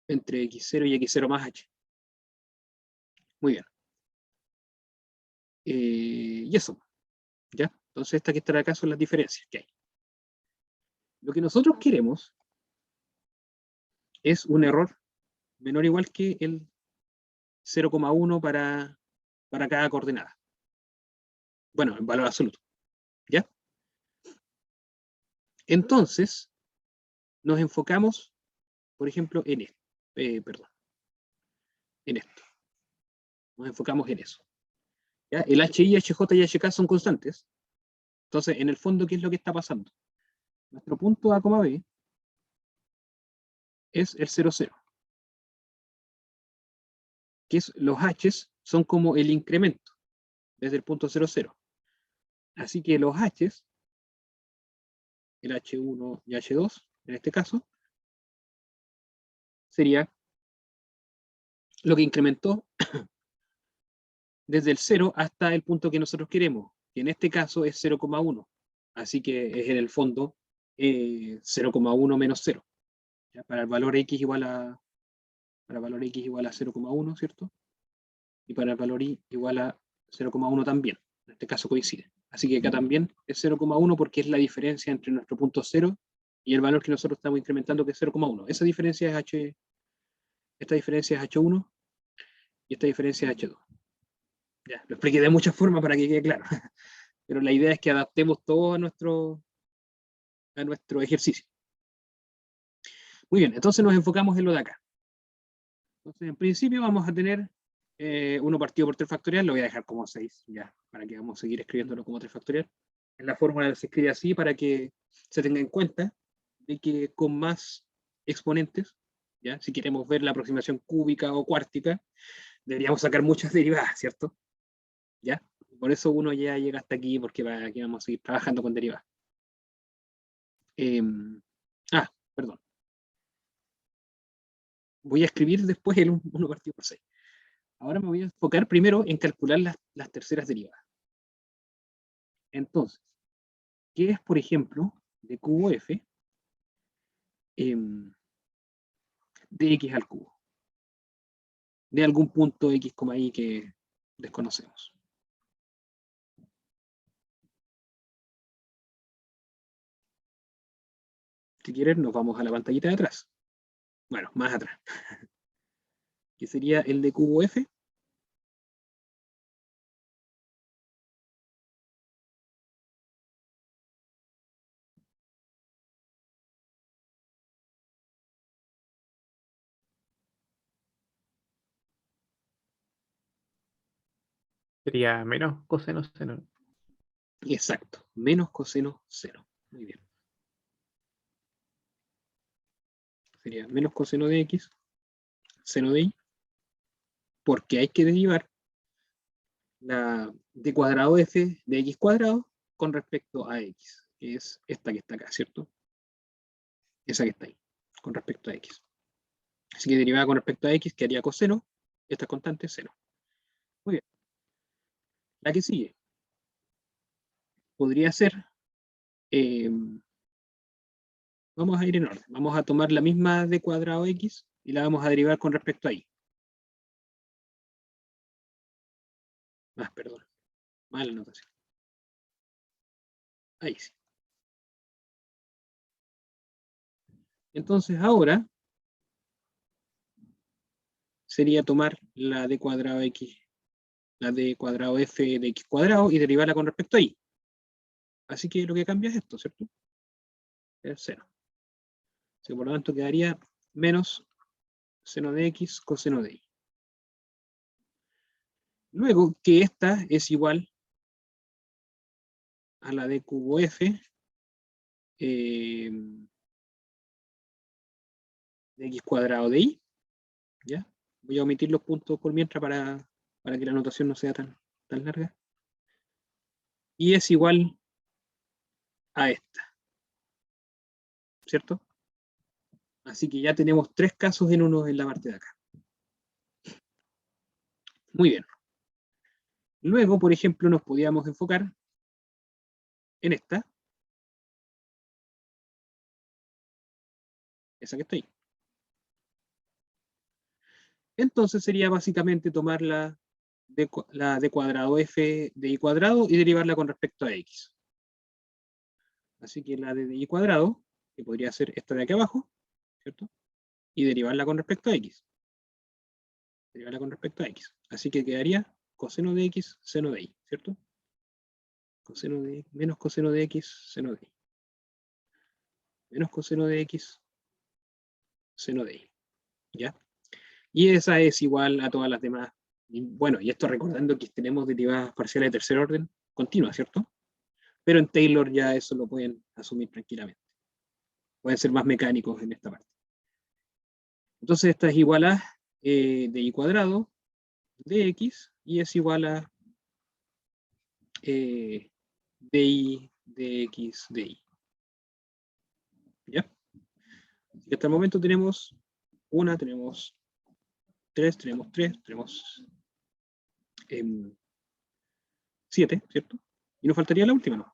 Entre x0 y x0 más h. Muy bien. Y eso, ¿ya? Entonces, esta que está acá son las diferencias que hay. Lo que nosotros queremos es un error menor o igual que el 0,1 para cada coordenada. Bueno, en valor absoluto, ¿ya? Entonces, nos enfocamos, por ejemplo, en esto. En esto. Nos enfocamos en eso. ¿Ya? El HI, HJ y HK son constantes. Entonces, en el fondo, ¿qué es lo que está pasando? Nuestro punto A, B es el 0, 0. Que es, los H's son como el incremento desde el punto 0, 0. Así que los H's, el H1 y H2, en este caso, sería lo que incrementó desde el 0 hasta el punto que nosotros queremos, que en este caso es 0,1. Así que es en el fondo 0,1 menos 0. ¿Ya? Para el valor x igual a 0,1, ¿cierto? Y para el valor y igual a 0,1 también. En este caso coincide. Así que acá también es 0,1 porque es la diferencia entre nuestro punto 0 y el valor que nosotros estamos incrementando, que es 0,1. Esa diferencia es h, esta diferencia es h1 y esta diferencia es h2. Ya, lo expliqué de muchas formas para que quede claro. Pero la idea es que adaptemos todo a nuestro ejercicio. Muy bien, entonces nos enfocamos en lo de acá. Entonces, en principio vamos a tener 1 partido por 3 factorial, lo voy a dejar como 6, ya, para que vamos a seguir escribiéndolo como 3 factorial. En la fórmula se escribe así para que se tenga en cuenta de que con más exponentes, ya, si queremos ver la aproximación cúbica o cuártica, deberíamos sacar muchas derivadas, ¿cierto? ¿Ya? Por eso uno ya llega hasta aquí, porque aquí vamos a seguir trabajando con derivadas. Perdón. Voy a escribir después el 1 partido por 6. Ahora me voy a enfocar primero en calcular las terceras derivadas. Entonces, ¿qué es, por ejemplo, de cubo f de x al cubo? De algún punto x, y que desconocemos. Si quieren, nos vamos a la pantallita de atrás. Bueno, más atrás. ¿Qué sería el de cubo f? Sería menos coseno seno. Exacto, menos coseno 0. Muy bien. Sería menos coseno de x, seno de y, porque hay que derivar la d cuadrado f de x cuadrado con respecto a x, que es esta que está acá, ¿cierto? Esa que está ahí, con respecto a x. Así que derivada con respecto a x, que haría coseno, esta constante es 0. Muy bien. La que sigue podría ser, vamos a ir en orden, vamos a tomar la misma d cuadrado x y la vamos a derivar con respecto a y. Perdón, mala notación. Ahí sí. Entonces ahora sería tomar la d cuadrado x, la d cuadrado f de x cuadrado y derivarla con respecto a y. Así que lo que cambia es esto, ¿cierto? Es 0. Así que por lo tanto quedaría menos seno de x coseno de y. Luego que esta es igual a la d cubo f de x cuadrado de y, ¿ya? Voy a omitir los puntos por mientras para que la notación no sea tan larga. Y es igual a esta, ¿cierto? Así que ya tenemos 3 casos en uno en la parte de acá. Muy bien. Luego, por ejemplo, nos podíamos enfocar en esta. Esa que está ahí. Entonces sería básicamente tomar la d cuadrado f de y cuadrado y derivarla con respecto a x. Así que la de y cuadrado, que podría ser esta de aquí abajo, ¿cierto? Y derivarla con respecto a x. Derivarla con respecto a x. Así que quedaría coseno de x, seno de y, ¿cierto? Coseno de menos coseno de x, seno de y. Menos coseno de x, seno de y. ¿Ya? Y esa es igual a todas las demás. Y bueno, y esto recordando que tenemos derivadas parciales de tercer orden continua, ¿cierto? Pero en Taylor ya eso lo pueden asumir tranquilamente. Pueden ser más mecánicos en esta parte. Entonces esta es igual a de y cuadrado de x y es igual a de y de x de y. ¿Ya? Y hasta el momento tenemos una, tenemos tres, tenemos 7, ¿cierto? Y nos faltaría la última, ¿no?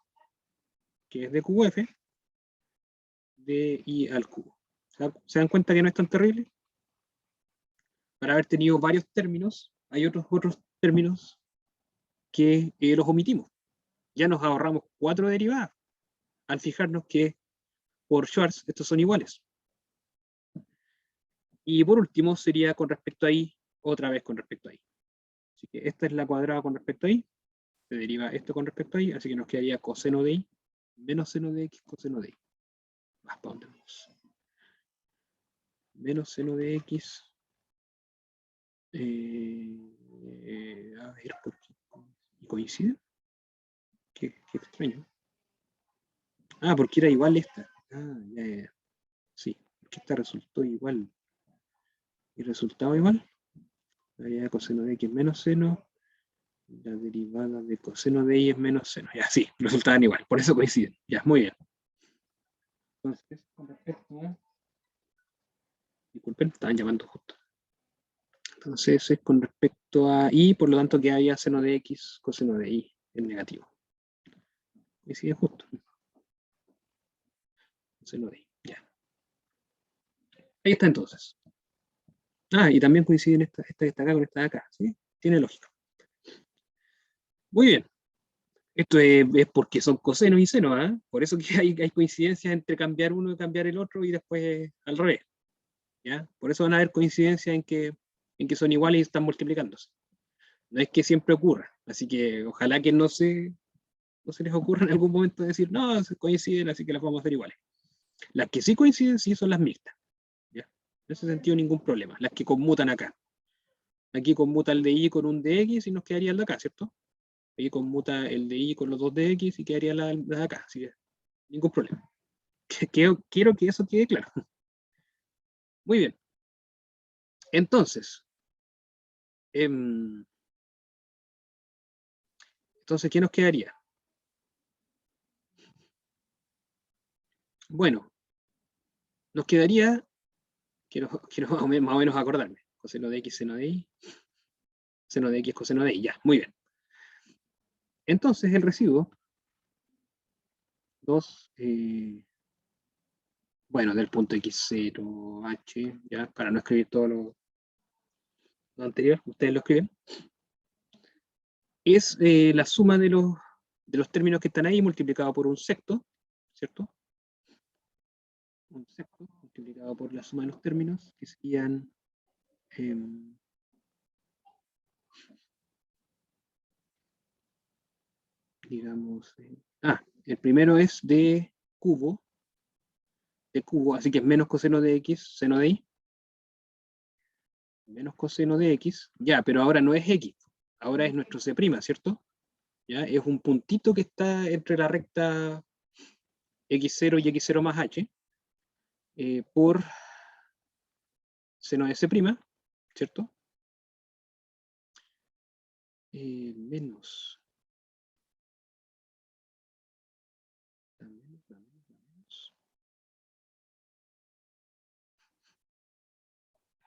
Que es de cubo f de y al cubo. ¿Se dan cuenta que no es tan terrible? Para haber tenido varios términos, hay otros términos que los omitimos. Ya nos ahorramos 4 derivadas al fijarnos que por Schwarz estos son iguales. Y por último sería con respecto a y, otra vez con respecto a y. Así que esta es la cuadrada con respecto a y, se deriva esto con respecto a y, así que nos quedaría coseno de y menos seno de x coseno de y. Más para dónde vamos. Menos seno de x. A ver, ¿por qué coincide? Qué extraño. Ah, porque era igual esta. Ah, ya. Sí, porque esta resultó igual. ¿Y resultaba igual? La coseno de x menos seno. La derivada de coseno de y es menos seno. Ya, sí, resultaban igual. Por eso coinciden. Ya, muy bien. Entonces, con respecto a... Disculpen, estaban llamando justo. Entonces, es con respecto a y, por lo tanto, que haya seno de x, coseno de y, es negativo. Coincide justo. Seno de y, ya. Ahí está entonces. Ah, y también coinciden esta que está acá con esta de acá, ¿sí? Tiene lógica. Muy bien. Esto es porque son cosenos y senos, ¿eh? Por eso que hay coincidencias entre cambiar uno y cambiar el otro y después al revés. ¿Ya? Por eso van a haber coincidencias en que son iguales y están multiplicándose. No es que siempre ocurra. Así que ojalá que no se les ocurra en algún momento decir, no, se coinciden, así que las vamos a hacer iguales. Las que sí coinciden, sí son las mixtas. ¿Ya? En ese sentido, ningún problema. Las que conmutan acá. Aquí conmuta el de y con un de x y nos quedaría el de acá, ¿cierto? Aquí conmuta el de y con los dos de x y quedaría la de acá. Así que ningún problema. Quiero que eso quede claro. Muy bien. Entonces, ¿qué nos quedaría? Bueno, nos quedaría, quiero más o menos acordarme, coseno de x, seno de y, seno de x, coseno de y, ya, muy bien. Entonces el residuo, 2, bueno, del punto x0, h, ya, para no escribir todo lo anterior, ustedes lo escriben, es la suma de los términos que están ahí multiplicado por un sexto, ¿cierto? Un sexto multiplicado por la suma de los términos, que serían digamos, el primero es de cubo, así que es menos coseno de x, seno de y, menos coseno de x, ya, pero ahora no es x, ahora es nuestro C', ¿cierto? ¿Ya? Es un puntito que está entre la recta x0 y x0 más h por seno de C', ¿cierto? Menos.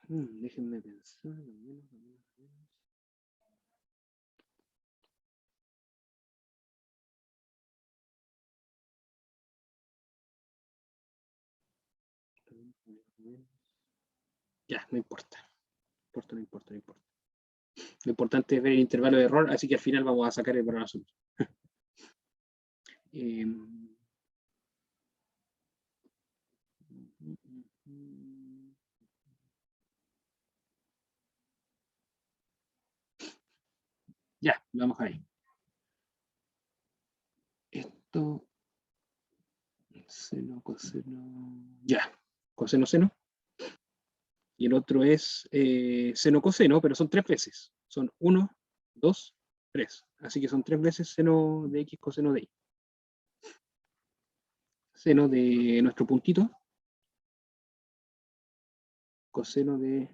Déjenme pensar. Ya, no importa. No importa. Lo importante es ver el intervalo de error, así que al final vamos a sacar el valor absoluto. Ya, vamos ahí. Esto, seno, coseno, ya, coseno, seno. Y el otro es seno, coseno, pero son 3 veces. Son 1, 2, 3. Así que son 3 veces seno de x coseno de y. Seno de nuestro puntito. Coseno de...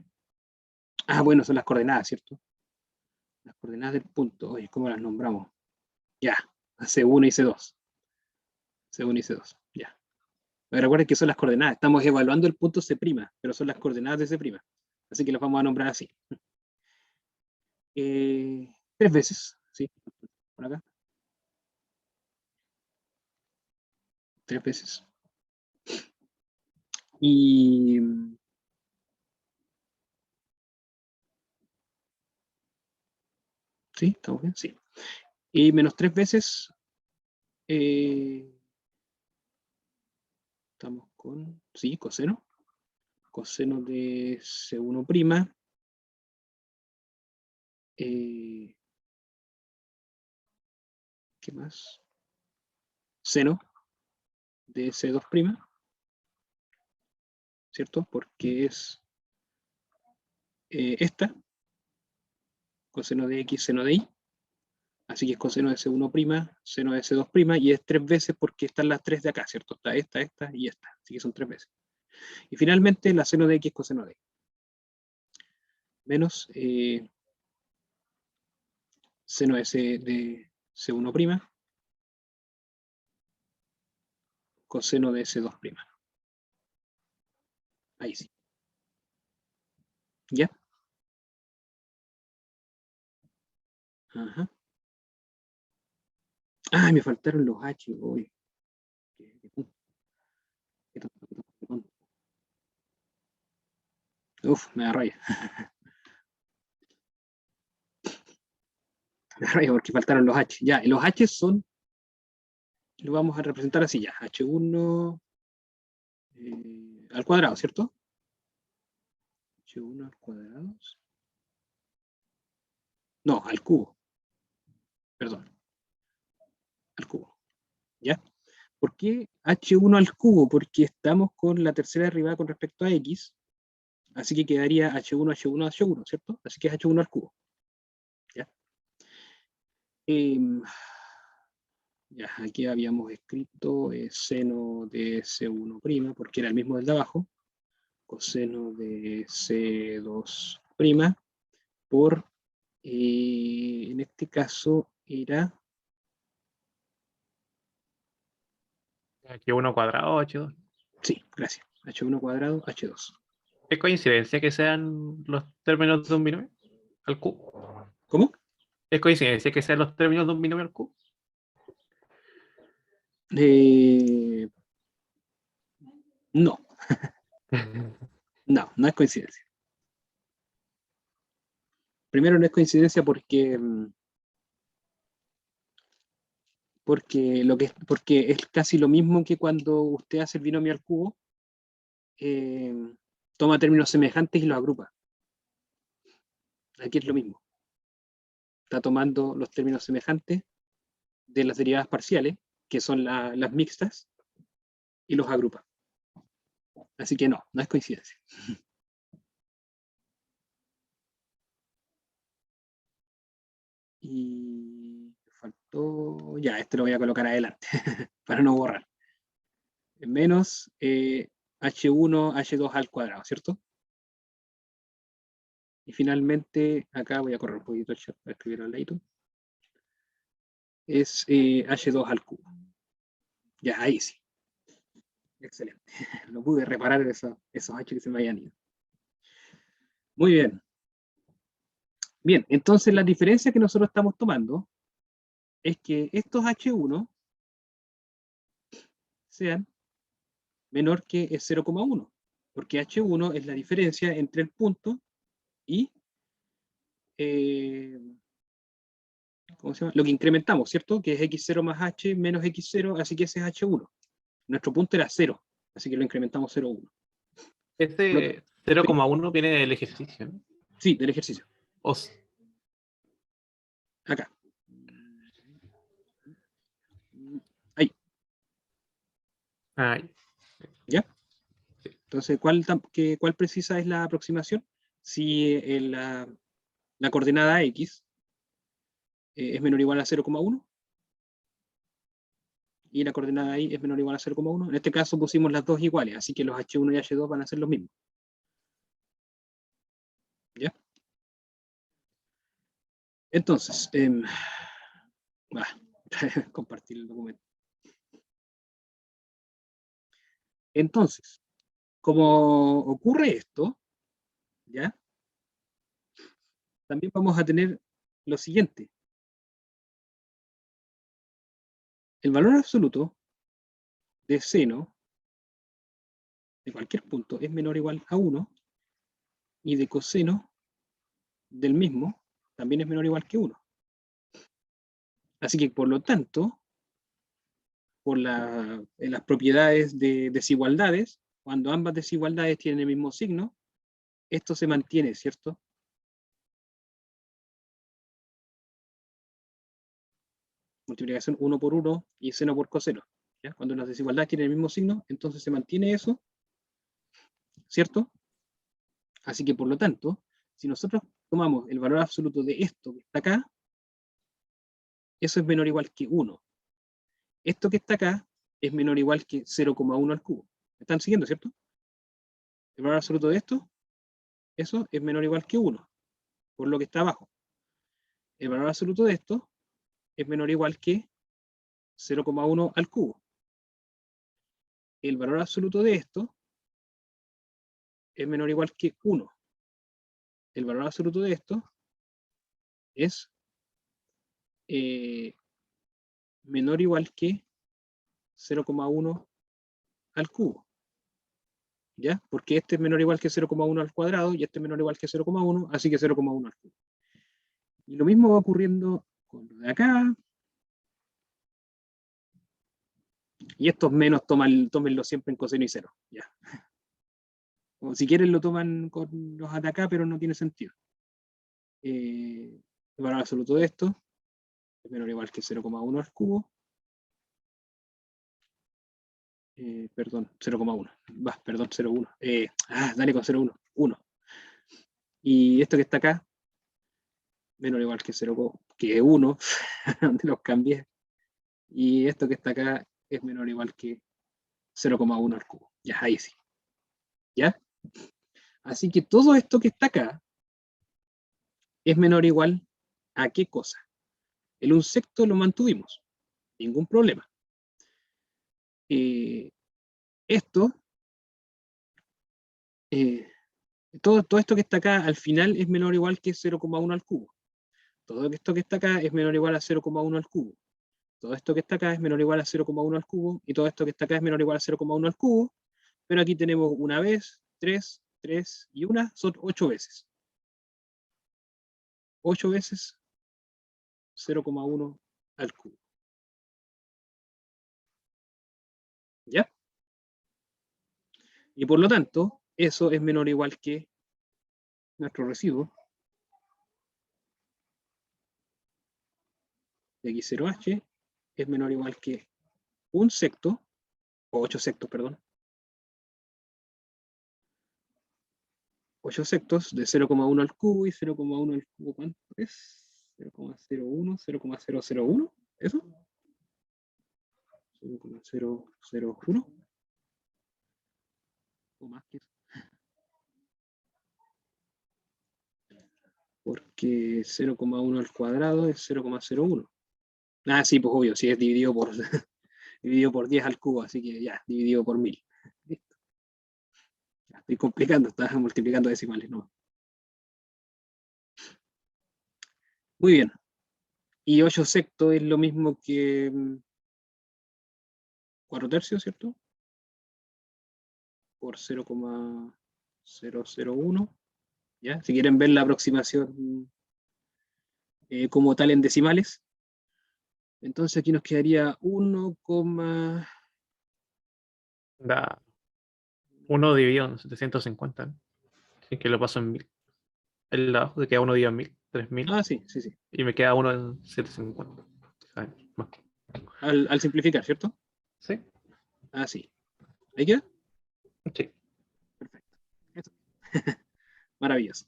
Ah, bueno, son las coordenadas, ¿cierto? Las coordenadas del punto. Oye, ¿cómo las nombramos? Ya, C1 y C2. C1 y C2, ya. Pero recuerden que son las coordenadas. Estamos evaluando el punto C', pero son las coordenadas de C'. Así que las vamos a nombrar así. 3 veces, ¿sí? Por acá. 3 veces. Y... ¿Sí? ¿Estamos bien? Sí. Y menos 3 veces... estamos con... Sí, coseno. Coseno de C1'. ¿Qué más? Seno de C2', ¿cierto? Porque es esta, coseno de X, seno de Y. Así que es coseno de C1', seno de C2', y es 3 veces porque están las 3 de acá, ¿cierto? Está esta y esta. Así que son 3 veces. Y finalmente la seno de X coseno de Y. Menos seno de C1', coseno de C2'. Ahí sí. ¿Ya? Ajá. Ah, me faltaron los H. Uy. Uf, me da raya. Me da raya porque faltaron los H. Ya, y los H son, lo vamos a representar así ya. H1 al cuadrado, ¿cierto? H1 al cuadrado. No, al cubo. Perdón. Al cubo. ¿Ya? ¿Por qué H1 al cubo? Porque estamos con la tercera derivada con respecto a X. Así que quedaría H1, H1, H1, ¿cierto? Así que es H1 al cubo. ¿Ya? Ya, aquí habíamos escrito seno de C1', porque era el mismo del de abajo, coseno de C2', por, en este caso era... H1 cuadrado, H2. Sí, gracias. H1 cuadrado, H2. ¿Es coincidencia que sean los términos de un binomio al cubo? ¿Cómo? ¿Es coincidencia que sean los términos de un binomio al cubo? No, no es coincidencia. Primero no es coincidencia porque es casi lo mismo que cuando usted hace el binomio al cubo, toma términos semejantes y los agrupa. Aquí es lo mismo. Está tomando los términos semejantes de las derivadas parciales, que son las mixtas, y los agrupa. Así que no es coincidencia. Y faltó, ya, este lo voy a colocar adelante, para no borrar. Menos H1, H2 al cuadrado, ¿cierto? Y finalmente, acá voy a correr un poquito el chat para escribir al ladito. Es H2 al cubo. Ya, ahí sí. Excelente. No pude reparar esos H que se me habían ido. Muy bien. Bien, entonces la diferencia que nosotros estamos tomando es que estos H1 sean menor que 0,1, porque H1 es la diferencia entre el punto y ¿cómo se llama? Lo que incrementamos, ¿cierto? Que es x0 más h menos x0, así que ese es h1. Nuestro punto era 0, así que lo incrementamos 0,1. Este 0,1 viene del ejercicio, ¿no? Sí, del ejercicio. Acá. Ahí. Ahí. ¿Ya? Entonces, ¿cuál precisa es la aproximación? Si la coordenada x es menor o igual a 0,1 y la coordenada y es menor o igual a 0,1. En este caso pusimos las dos iguales, así que los h1 y h2 van a ser los mismos. ¿Ya? Entonces, compartir el documento. Entonces, como ocurre esto, ¿ya? También vamos a tener lo siguiente. El valor absoluto de seno de cualquier punto es menor o igual a 1 y de coseno del mismo también es menor o igual que 1. Así que, por lo tanto, por las propiedades de desigualdades, cuando ambas desigualdades tienen el mismo signo, esto se mantiene, ¿cierto? Multiplicación 1 por 1 y seno por coseno. ¿Ya? Cuando las desigualdades tienen el mismo signo, entonces se mantiene eso, ¿cierto? Así que, por lo tanto, si nosotros tomamos el valor absoluto de esto que está acá, eso es menor o igual que 1. Esto que está acá es menor o igual que 0,1 al cubo. ¿Me están siguiendo, cierto? El valor absoluto de esto, eso es menor o igual que 1, por lo que está abajo. El valor absoluto de esto es menor o igual que 0,1 al cubo. El valor absoluto de esto es menor o igual que 1. El valor absoluto de esto es menor o igual que 0,1 al cubo. ¿Ya? Porque este es menor o igual que 0,1 al cuadrado y este es menor o igual que 0,1, así que 0,1 al cubo. Y lo mismo va ocurriendo con lo de acá. Y estos menos tómenlo siempre en coseno y cero. ¿Ya? O si quieren lo toman con los de acá, pero no tiene sentido. El valor absoluto de esto es menor o igual que 0,1 al cubo. Perdón, 0,1. Perdón, 0,1. Dale con 0,1. 1. Y esto que está acá, menor o igual que 0, que 1, donde los cambié. Y esto que está acá es menor o igual que 0,1 al cubo. Ya, ahí sí. ¿Ya? Así que todo esto que está acá es menor o igual a ¿qué cosa? El un sexto lo mantuvimos. Ningún problema. Esto, todo esto que está acá al final es menor o igual que 0,1 al cubo. Todo esto que está acá es menor o igual a 0,1 al cubo. Todo esto que está acá es menor o igual a 0,1 al cubo. Y todo esto que está acá es menor o igual a 0,1 al cubo. Pero aquí tenemos una vez, 3 y una, son 8 veces. 8 veces 0,1 al cubo. ¿Ya? Y por lo tanto, eso es menor o igual que nuestro residuo de x0h es menor o igual que un sexto, o 8 sextos, perdón. 8 sextos de 0,1 al cubo, y 0,1 al cubo, ¿cuánto es? 0,01, 0,001, ¿eso? 0,001 o más que eso. Porque 0,1 al cuadrado es 0,01. Ah, sí, pues obvio, sí es dividido por, dividido por 10 al cubo, así que ya, dividido por 1000. Listo. Ya, estoy complicando, estaba multiplicando decimales, ¿no? Muy bien. Y 8 sextos es lo mismo que 4 tercios, ¿cierto? Por 0,001. ¿Ya? Si quieren ver la aproximación como tal en decimales, entonces aquí nos quedaría 1, Da 1 dividido en 750. Así que lo paso en 1000. El lado de queda 1 dividido en 1000, 3000. ah, sí, sí, sí. Y me queda 1 en 750. ¿Sabes? Más. Al simplificar, ¿cierto? ¿Sí? Ah, sí. ¿Ahí queda? Sí. Perfecto. Eso. Maravilloso.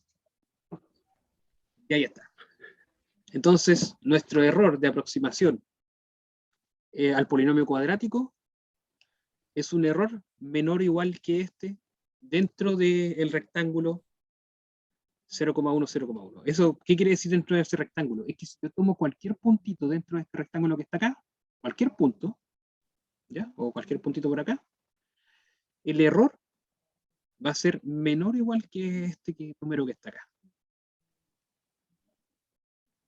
Y ahí está. Entonces, nuestro error de aproximación al polinomio cuadrático es un error menor o igual que este dentro del rectángulo 0,1, 0,1. ¿Eso qué quiere decir dentro de ese rectángulo? Es que si yo tomo cualquier puntito dentro de este rectángulo que está acá, cualquier punto, ¿ya? O cualquier puntito por acá, el error va a ser menor o igual que este número que está acá.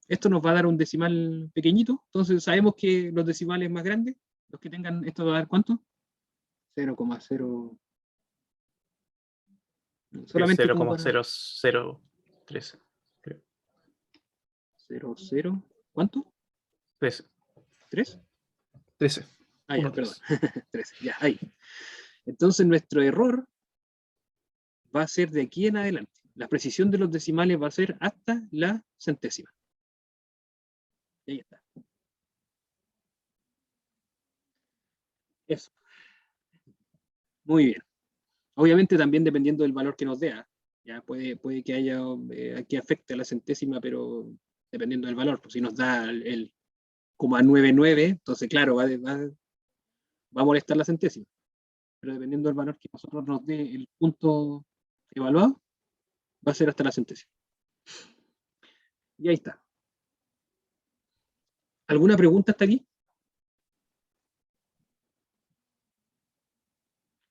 Esto nos va a dar un decimal pequeñito, entonces sabemos que los decimales más grandes, los que tengan, esto va a dar ¿cuánto? 0,0. Es Solamente como para 0,0013. Creo. 0,0. ¿Cuánto? 13. ¿3? 13. Ah, ya, 1, perdón. 3. 13, ya, ahí. Entonces nuestro error va a ser de aquí en adelante. La precisión de los decimales va a ser hasta la centésima. Y ahí está. Eso. Muy bien. Obviamente también dependiendo del valor que nos dé. Ya puede que haya aquí afecte a la centésima, pero dependiendo del valor. Pues si nos da el 0,99, entonces claro, va a molestar la centésima. Pero dependiendo del valor que nosotros nos dé el punto evaluado, va a ser hasta la centésima. Y ahí está. ¿Alguna pregunta hasta aquí?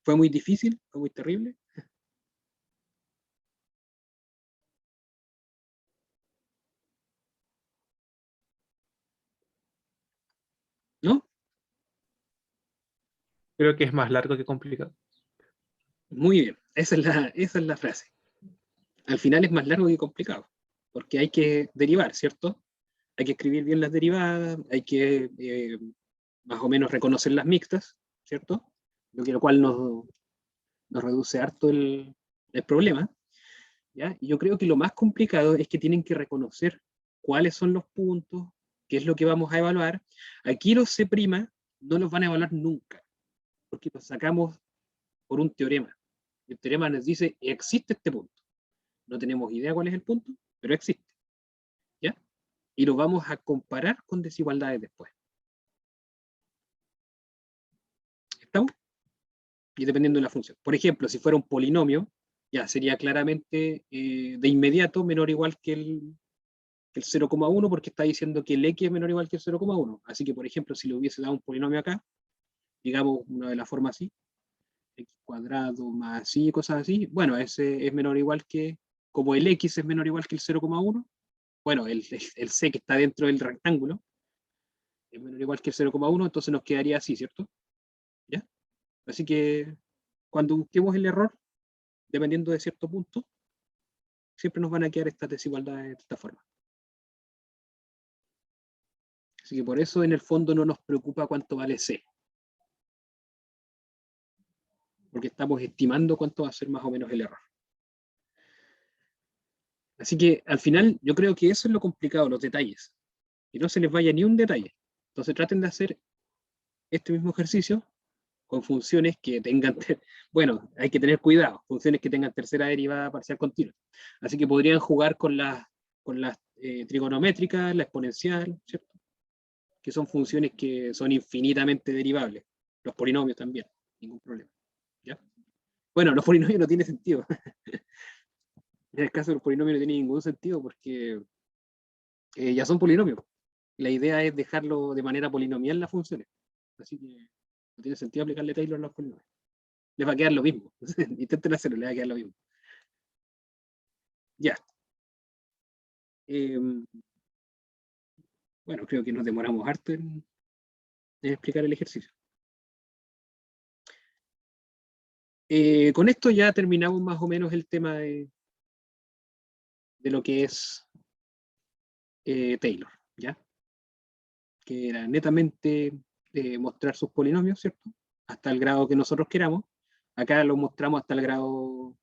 ¿Fue muy difícil? ¿Fue muy terrible? ¿No? Creo que es más largo que complicado. Muy bien. Esa es la frase. Al final es más largo que complicado, porque hay que derivar, ¿cierto? Hay que escribir bien las derivadas, hay que más o menos reconocer las mixtas, ¿cierto? Lo cual nos reduce harto el problema, ¿ya? Y yo creo que lo más complicado es que tienen que reconocer cuáles son los puntos, qué es lo que vamos a evaluar. Aquí los C' no los van a evaluar nunca, porque los sacamos por un teorema. El teorema nos dice, existe este punto. No tenemos idea cuál es el punto, pero existe, ¿ya? Y lo vamos a comparar con desigualdades después. ¿Estamos? Y dependiendo de la función. Por ejemplo, si fuera un polinomio, ya sería claramente de inmediato menor o igual que el 0,1 porque está diciendo que el x es menor o igual que el 0,1. Así que, por ejemplo, si le hubiese dado un polinomio acá, digamos una de las formas así, x cuadrado más y cosas así, bueno, ese es menor o igual que, como el x es menor o igual que el 0,1, bueno, el c que está dentro del rectángulo es menor o igual que el 0,1, entonces nos quedaría así, ¿cierto? ¿Ya? Así que cuando busquemos el error, dependiendo de cierto punto, siempre nos van a quedar estas desigualdades de esta forma. Así que por eso en el fondo no nos preocupa cuánto vale C. Porque estamos estimando cuánto va a ser más o menos el error. Así que al final yo creo que eso es lo complicado, los detalles. Que no se les vaya ni un detalle. Entonces traten de hacer este mismo ejercicio con funciones que tengan, bueno, hay que tener cuidado, funciones que tengan tercera derivada parcial continua. Así que podrían jugar con las trigonométrica, la exponencial, ¿cierto? Que son funciones que son infinitamente derivables. Los polinomios también, ningún problema. ¿Ya? Bueno, los polinomios no tienen sentido. En el caso de los polinomios no tiene ningún sentido porque ya son polinomios. La idea es dejarlo de manera polinomial las funciones. Así que no tiene sentido aplicarle Taylor a los polinomios. Les va a quedar lo mismo. Intenten hacerlo, les va a quedar lo mismo. Ya. Bueno, creo que nos demoramos harto en explicar el ejercicio. Con esto ya terminamos más o menos el tema de lo que es Taylor, ¿ya? Que era netamente mostrar sus polinomios, ¿cierto? Hasta el grado que nosotros queramos. Acá lo mostramos hasta el grado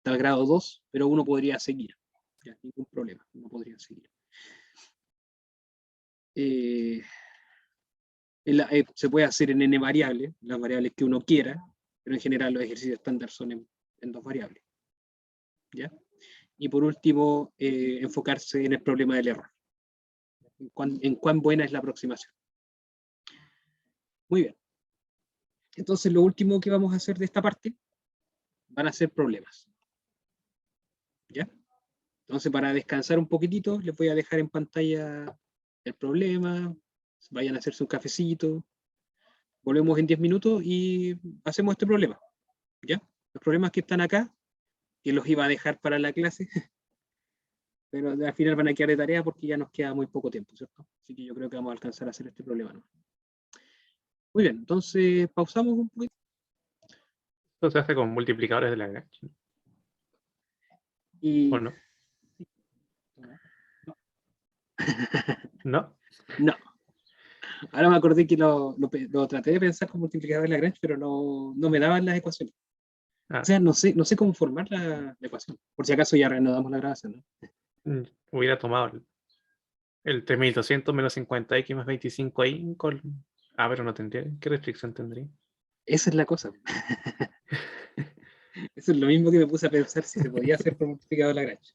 2, pero uno podría seguir. Ya, ningún problema, uno podría seguir. Se puede hacer en n variables, las variables que uno quiera, pero en general los ejercicios estándar son en 2 variables. ¿Ya? Y por último, enfocarse en el problema del error. En cuán buena es la aproximación. Muy bien. Entonces, lo último que vamos a hacer de esta parte van a ser problemas. ¿Ya? Entonces, para descansar un poquitito, les voy a dejar en pantalla el problema, vayan a hacerse un cafecito, volvemos en 10 minutos y hacemos este problema. ¿Ya? Los problemas que están acá, que los iba a dejar para la clase, pero al final van a quedar de tarea porque ya nos queda muy poco tiempo, ¿cierto? Así que yo creo que vamos a alcanzar a hacer este problema, ¿no? Muy bien, entonces pausamos un poquito. Esto se hace con multiplicadores de Lagrange. Y... ¿O no? ¿No? No. Ahora me acordé que lo traté de pensar con multiplicadores de Lagrange, pero no me daban las ecuaciones. Ah, O sea, no sé cómo formar la ecuación. Por si acaso ya reanudamos la grabación, ¿no? hubiera tomado el 3200 menos 50x más 25 ahí. Pero no tendría. ¿Qué restricción tendría? Esa es la cosa. Eso es lo mismo que me puse a pensar si se podía hacer por multiplicador de Lagrange.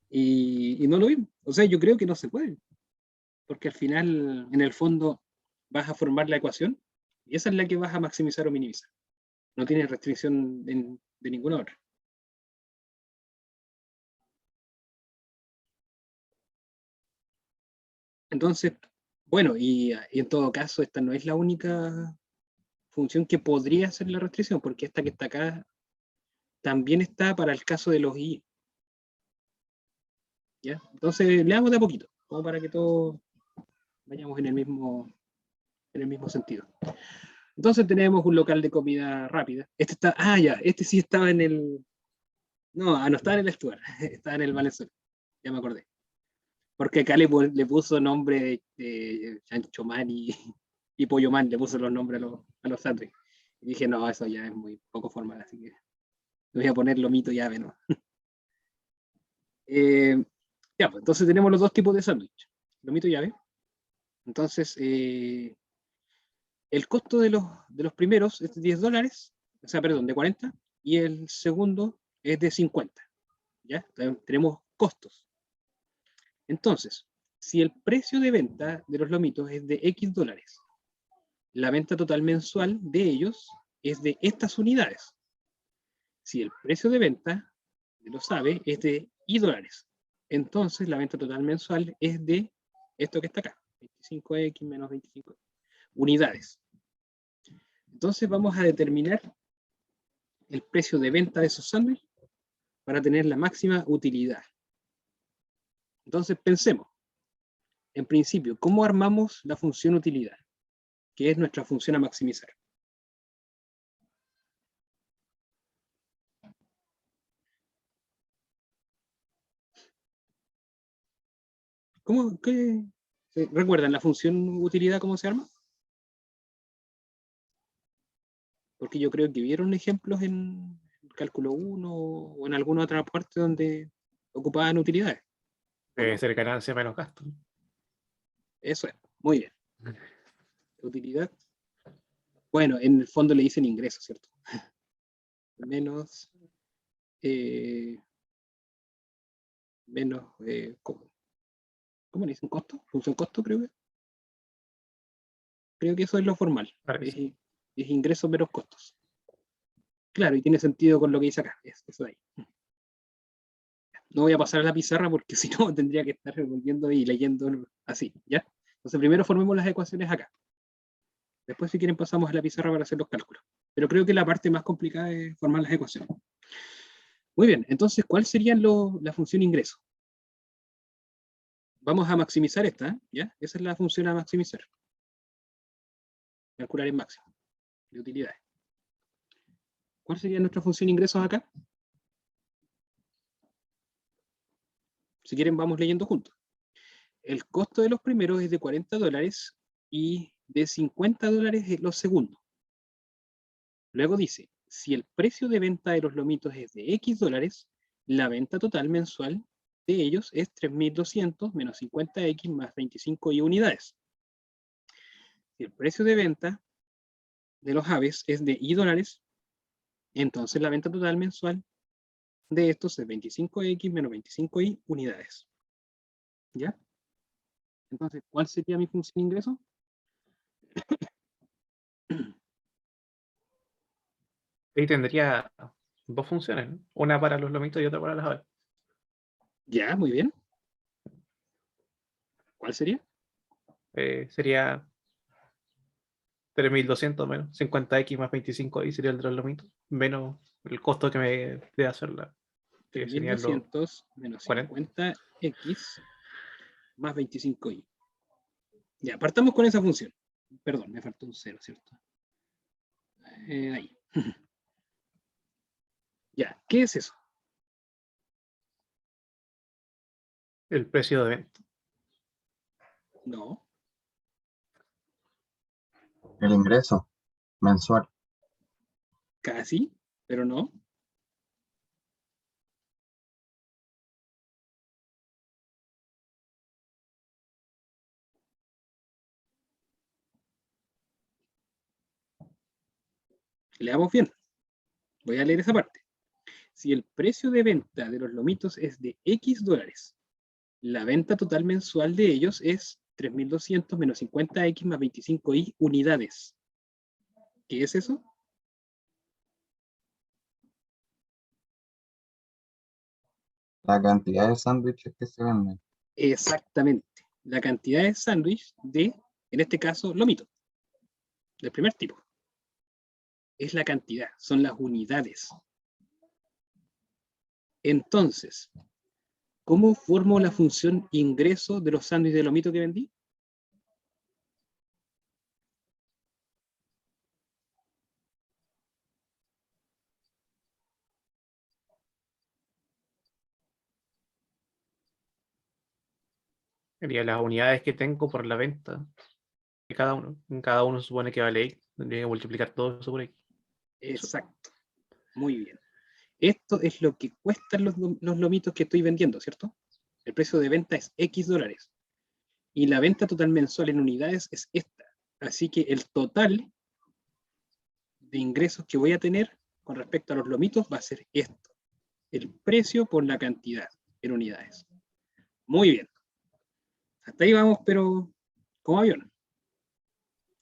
Y no lo vi. O sea, yo creo que no se puede. Porque al final, en el fondo, vas a formar la ecuación y esa es la que vas a maximizar o minimizar. No tiene restricción de ninguna otra. Entonces, bueno, y en todo caso, esta no es la única función que podría ser la restricción, porque esta que está acá también está para el caso de los i. ¿Ya? Entonces, leamos de a poquito, como para que todos vayamos en el mismo sentido. Entonces tenemos un local de comida rápida. Este sí estaba en el... No estaba en el Stuart, estaba en el Valenzuela, ya me acordé. Porque acá le puso nombre de Chancho Man y Pollo Man, le puso los nombres a los sándwiches. Y dije, no, eso ya es muy poco formal, así que le voy a poner lomito y ave, ¿no? Ya, pues entonces tenemos los dos tipos de sándwich, lomito y ave. Entonces, el costo de los primeros es de $10, o sea, perdón, de 40, y el segundo es de 50. ¿Ya? Tenemos costos. Entonces, si el precio de venta de los lomitos es de X dólares, la venta total mensual de ellos es de estas unidades. Si el precio de venta de los ave es de Y dólares, entonces la venta total mensual es de esto que está acá, 25X menos 25 unidades. Entonces vamos a determinar el precio de venta de esos sándwiches para tener la máxima utilidad. Entonces pensemos, en principio, ¿cómo armamos la función utilidad? Que es nuestra función a maximizar. ¿Recuerdan la función utilidad cómo se arma? Porque yo creo que vieron ejemplos en cálculo 1 o en alguna otra parte donde ocupaban utilidades. Debe ser ganancia menos gasto. Eso es, muy bien. Utilidad. Bueno, en el fondo le dicen ingreso, ¿cierto? Menos menos, ¿cómo le dicen? ¿Costo? ¿Función costo, creo que? Creo que eso es lo formal. Parece. Es ingresos menos costos. Claro, y tiene sentido con lo que dice acá. Eso de ahí. No voy a pasar a la pizarra porque si no tendría que estar volviendo y leyendo así, ¿ya? Entonces primero formemos las ecuaciones acá. Después si quieren pasamos a la pizarra para hacer los cálculos. Pero creo que la parte más complicada es formar las ecuaciones. Muy bien, entonces, ¿cuál sería la función ingreso? Vamos a maximizar esta, ¿ya? Esa es la función a maximizar. Calcular el máximo de utilidades. ¿Cuál sería nuestra función ingresos acá? Si quieren, vamos leyendo juntos. El costo de los primeros es de $40 y de $50 los segundos. Luego dice, si el precio de venta de los lomitos es de X dólares, la venta total mensual de ellos es 3.200 menos 50X más 25Y unidades. Si el precio de venta de los aves es de Y dólares, entonces la venta total mensual de estos es 25X menos 25Y unidades. ¿Ya? Entonces, ¿cuál sería mi función de ingreso? Ahí tendría dos funciones, ¿no? Una para los lomitos y otra para las aves. Ya, muy bien. ¿Cuál sería? Sería 3.200 menos 50x más 25 y sería el de los lomitos, menos el costo que me debe hacerla, que serían los 3.200 menos 40. 50X más 25Y. Ya, partamos con esa función. Perdón, me faltó un cero, ¿cierto? Ahí. Ya, ¿qué es eso? El precio de venta. No, El ingreso mensual. casi, pero no. Leamos bien. Voy a leer esa parte. Si el precio de venta de los lomitos es de X dólares, la venta total mensual de ellos es 3.200 menos 50X más 25Y unidades. ¿Qué es eso? La cantidad de sándwiches que se venden. Exactamente. La cantidad de sándwich de, en este caso, lomito. Del primer tipo. Es la cantidad, son las unidades. Entonces, ¿cómo formo la función ingreso de los sándwiches de lomito que vendí? Sería las unidades que tengo por la venta de cada uno. En cada uno se supone que vale X. Tendría que multiplicar todo eso por X. Exacto. Muy bien. Esto es lo que cuestan los lomitos que estoy vendiendo, ¿cierto? El precio de venta es X dólares. Y la venta total mensual en unidades es esta. Así que el total de ingresos que voy a tener con respecto a los lomitos va a ser esto. El precio por la cantidad en unidades. Muy bien. Hasta ahí vamos, pero como avión.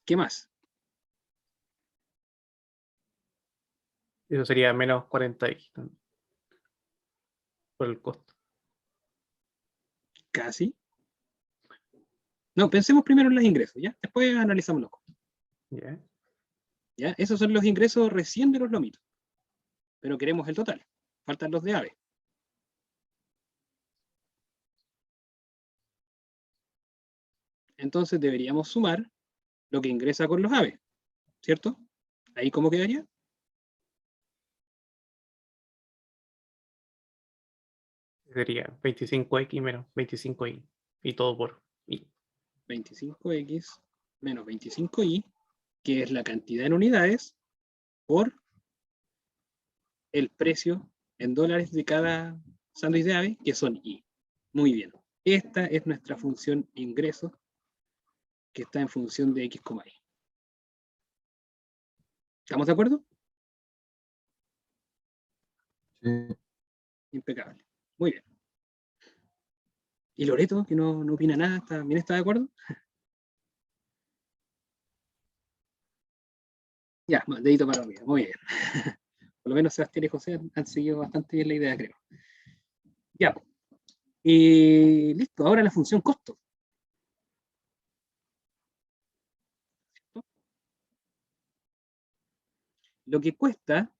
¿Qué más? Eso sería menos 40X por el costo. Casi. No, pensemos primero en los ingresos, ¿ya? Después analizamos los costos. ¿Ya? ¿Ya? Esos son los ingresos recién de los lomitos. Pero queremos el total. Faltan los de ave. Entonces deberíamos sumar lo que ingresa con los aves, ¿cierto? ¿Ahí cómo quedaría? Sería 25X menos 25Y. Y todo por Y. 25X menos 25Y, que es la cantidad en unidades, por el precio en dólares de cada sándwich de ave, que son Y. Muy bien. Esta es nuestra función ingreso, que está en función de X, Y. ¿Estamos de acuerdo? Sí. Impecable. Muy bien. Y Loreto, que no opina nada, ¿también está de acuerdo? Ya, dedito para arriba, muy bien. Por lo menos Sebastián y José han seguido bastante bien la idea, creo. Ya, y listo, ahora la función costo. Lo que cuesta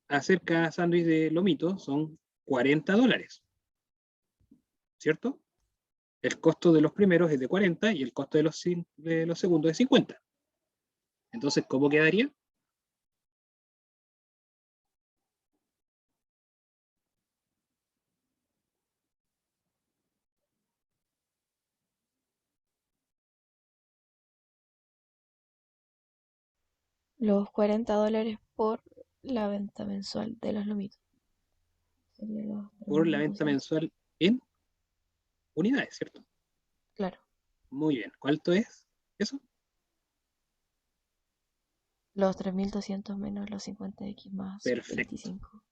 hacer cada sándwich de lomito son $40, ¿cierto? El costo de los primeros es de 40 y el costo de los segundos es 50. Entonces, ¿cómo quedaría? Los $40 por la venta mensual de los lomitos. Serían los Por la venta 3.200. mensual en unidades, ¿cierto? Claro, Muy bien. ¿Cuánto es eso? los 3.200 menos los 50x más Perfecto. 25.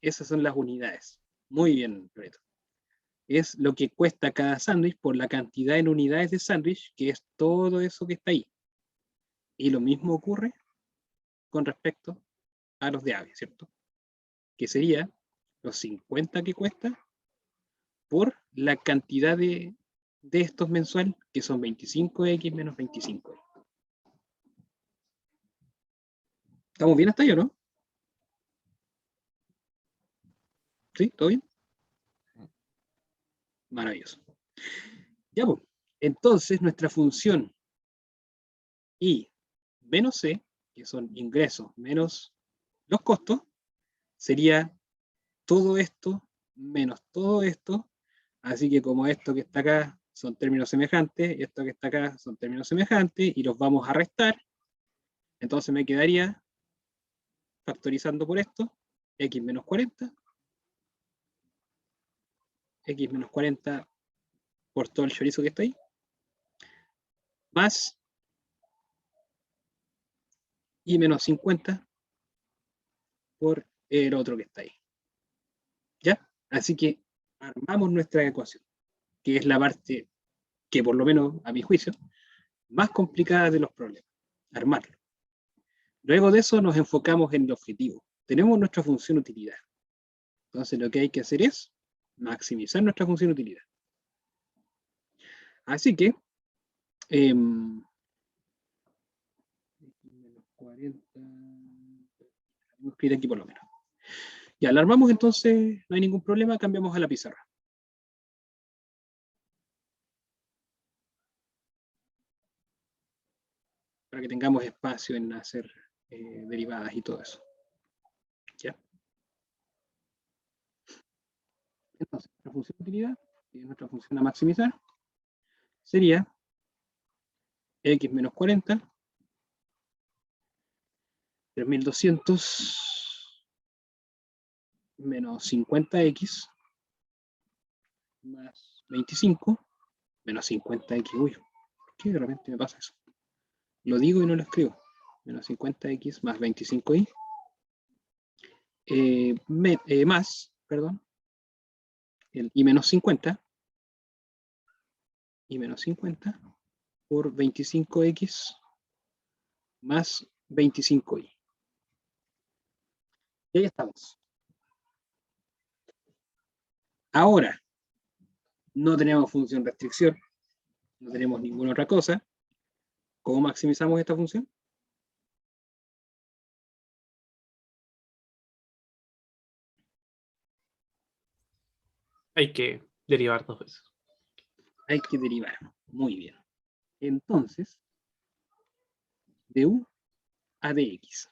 Esas son las unidades. Muy bien, Loreto. Es lo que cuesta cada sándwich por la cantidad en unidades de sándwich, que es todo eso que está ahí. Y lo mismo ocurre con respecto a los de ave, ¿cierto? Que sería los 50 que cuesta por la cantidad de estos mensual, que son 25x menos 25. ¿Estamos bien hasta ahí o no? ¿Sí? ¿Todo bien? Maravilloso. Ya, pues. Entonces, nuestra función I menos C, que son ingresos menos los costos, sería todo esto menos todo esto. Así que como esto que está acá son términos semejantes, y esto que está acá son términos semejantes, y los vamos a restar, entonces me quedaría, factorizando por esto, x menos 40, x menos 40 por todo el chorizo que está ahí, más y menos 50 por el otro que está ahí. ¿Ya? Así que armamos nuestra ecuación, que es la parte que, por lo menos a mi juicio, más complicada de los problemas. Armarlo. Luego de eso nos enfocamos en el objetivo. Tenemos nuestra función utilidad. Entonces lo que hay que hacer es maximizar nuestra función utilidad. Así que, menos 40, voy a escribir aquí por lo menos. Ya, la armamos entonces, no hay ningún problema, cambiamos a la pizarra. Para que tengamos espacio en hacer derivadas y todo eso. ¿Ya? Entonces, nuestra función de utilidad, que es nuestra función a maximizar, sería x menos 40, 3200 menos 50x más 25 menos 50x. Uy, ¿por qué de repente me pasa eso? Lo digo y no lo escribo. Menos 50x más 25y. Más, perdón, y menos 50. Y menos 50 por 25x más 25y. Y ahí estamos. Ahora, no tenemos función restricción, no tenemos ninguna otra cosa. ¿Cómo maximizamos esta función? Hay que derivar 2 veces. Hay que derivar. Muy bien. Entonces, de u a dx.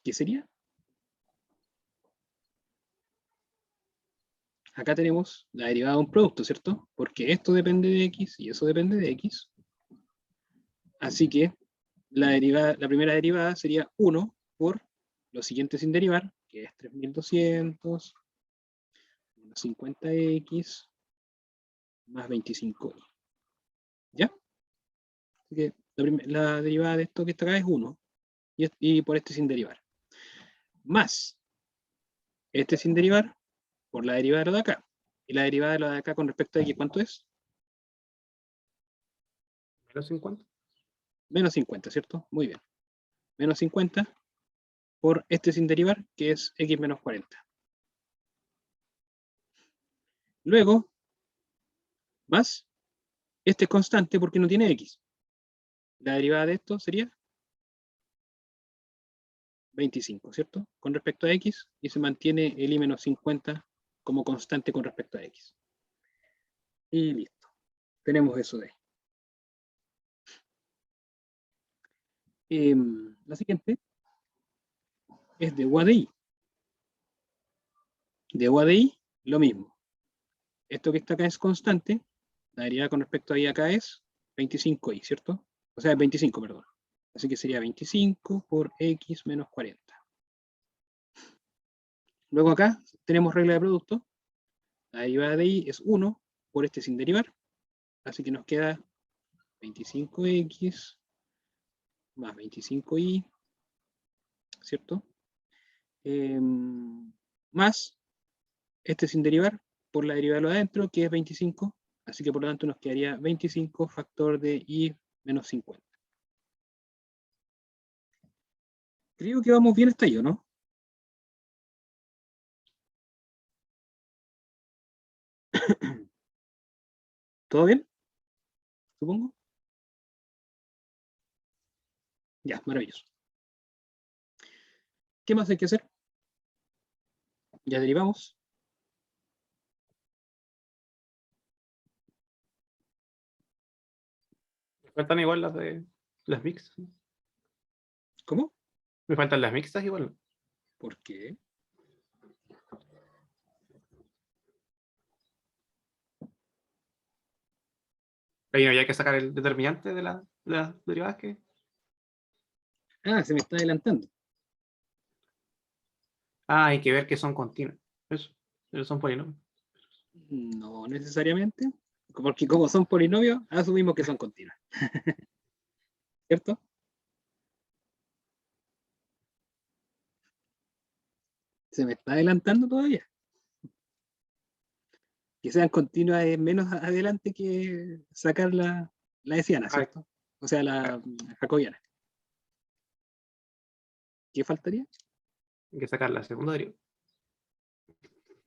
¿Qué sería? Acá tenemos la derivada de un producto, ¿cierto? Porque esto depende de x y eso depende de x. Así que la primera derivada sería 1 por lo siguiente sin derivar, que es 3200 menos 50x más 25y. ¿Ya? Así que la derivada de esto que está acá es 1 y por este sin derivar. Más este sin derivar por la derivada de lo de acá. Y la derivada de lo de acá con respecto a x, ¿cuánto es? Menos 50. Menos 50, ¿cierto? Muy bien. Menos 50 por este sin derivar, que es x menos 40. Luego, más, este es constante porque no tiene x. La derivada de esto sería 25, ¿cierto? Con respecto a x, y se mantiene el i menos 50 como constante con respecto a x. Y listo. Tenemos eso de ahí. La siguiente es de u a de i. De u a de i, lo mismo. Esto que está acá es constante. La derivada con respecto a i acá es 25i, ¿cierto? O sea, 25, perdón. Así que sería 25 por x menos 40. Luego acá tenemos regla de producto. La derivada de i es 1 por este sin derivar. Así que nos queda 25x más 25i, ¿cierto? Más este sin derivar por la derivada de lo de adentro, que es 25. Así que por lo tanto nos quedaría 25 factor de i menos 50. Creo que vamos bien hasta ahí, ¿o no? ¿Todo bien? Supongo. Ya, maravilloso. ¿Qué más hay que hacer? Ya derivamos. Me faltan igual las de las mixtas. ¿Cómo? Me faltan las mixtas igual. ¿Por qué? Ahí no había que sacar el determinante de las derivadas que. Ah, se me está adelantando. Ah, hay que ver que son continuas. Eso. Esos son polinomios. No necesariamente. Porque como son polinomios, asumimos que son continuas. ¿Cierto? Se me está adelantando todavía. Que sean continuas es menos adelante que sacar la hessiana, ¿cierto? O sea, la jacobiana. ¿Qué faltaría? Hay que sacar la segunda derivada.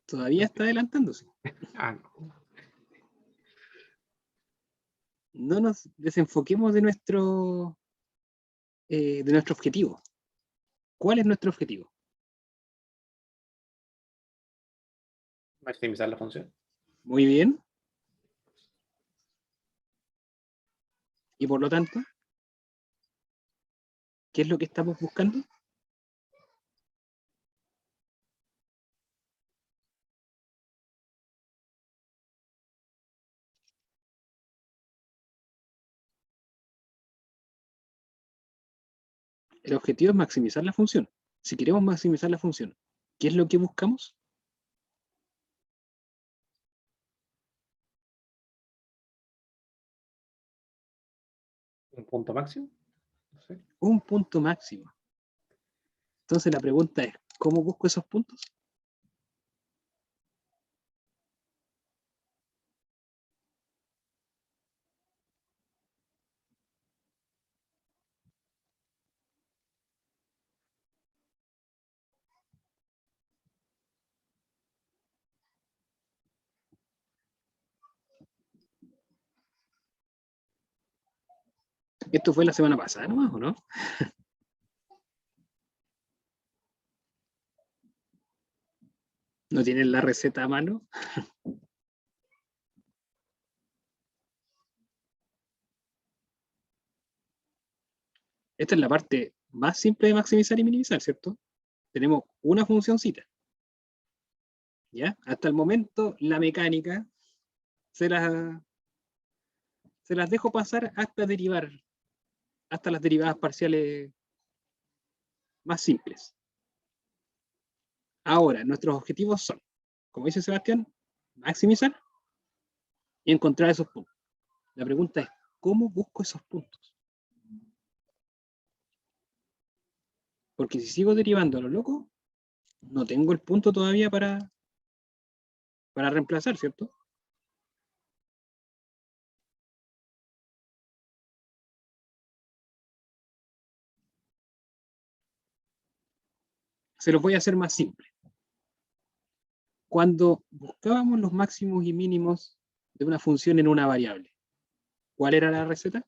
Todavía está adelantándose. Ah, no. No nos desenfoquemos de nuestro objetivo. ¿Cuál es nuestro objetivo? Maximizar la función. Muy bien. Y por lo tanto, ¿qué es lo que estamos buscando? El objetivo es maximizar la función. Si queremos maximizar la función, ¿qué es lo que buscamos? Un punto máximo. No sé. Un punto máximo. Entonces la pregunta es, ¿cómo busco esos puntos? Esto fue la semana pasada nomás, ¿o no? ¿No tienen la receta a mano? Esta es la parte más simple de maximizar y minimizar, ¿cierto? Tenemos una funcioncita. ¿Ya? Hasta el momento, la mecánica se las dejo pasar hasta derivar, hasta las derivadas parciales más simples. Ahora, nuestros objetivos son, como dice Sebastián, maximizar y encontrar esos puntos. La pregunta es, ¿cómo busco esos puntos? Porque si sigo derivando a lo loco, no tengo el punto todavía para para reemplazar, ¿cierto? Se los voy a hacer más simple. Cuando buscábamos los máximos y mínimos de una función en una variable, ¿cuál era la receta?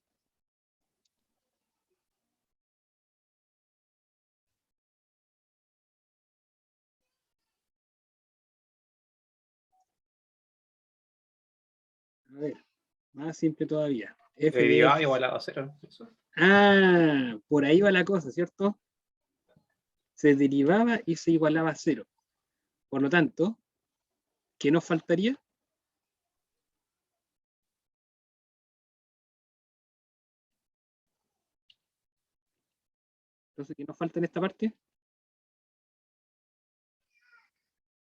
A ver, más simple todavía. F de Derivada X. igual a 0. Eso. Ah, por ahí va la cosa, ¿cierto? Se derivaba y se igualaba a 0. Por lo tanto, ¿qué nos faltaría? Entonces, ¿qué nos falta en esta parte?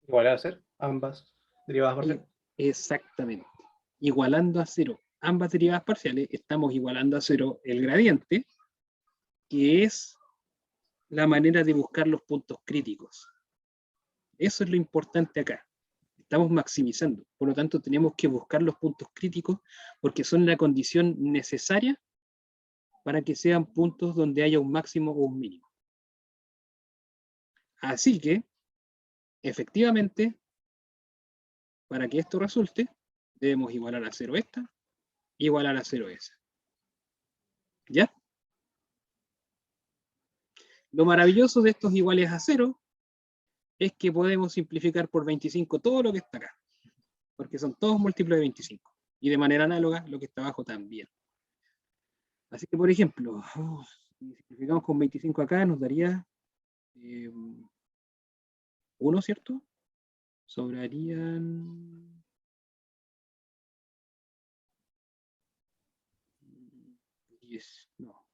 Igual a 0. Ambas derivadas parciales. Exactamente. Igualando a 0 ambas derivadas parciales, estamos igualando a 0 el gradiente, que es la manera de buscar los puntos críticos. Eso es lo importante acá. Estamos maximizando. Por lo tanto, tenemos que buscar los puntos críticos porque son la condición necesaria para que sean puntos donde haya un máximo o un mínimo. Así que, efectivamente, para que esto resulte, debemos igualar a 0 esta, igualar a 0 esa. ¿Ya? Lo maravilloso de estos iguales a 0 es que podemos simplificar por 25 todo lo que está acá, porque son todos múltiplos de 25. Y de manera análoga, lo que está abajo también. Así que, por ejemplo, si simplificamos con 25 acá, nos daría 1, ¿cierto? Sobrarían 10, no.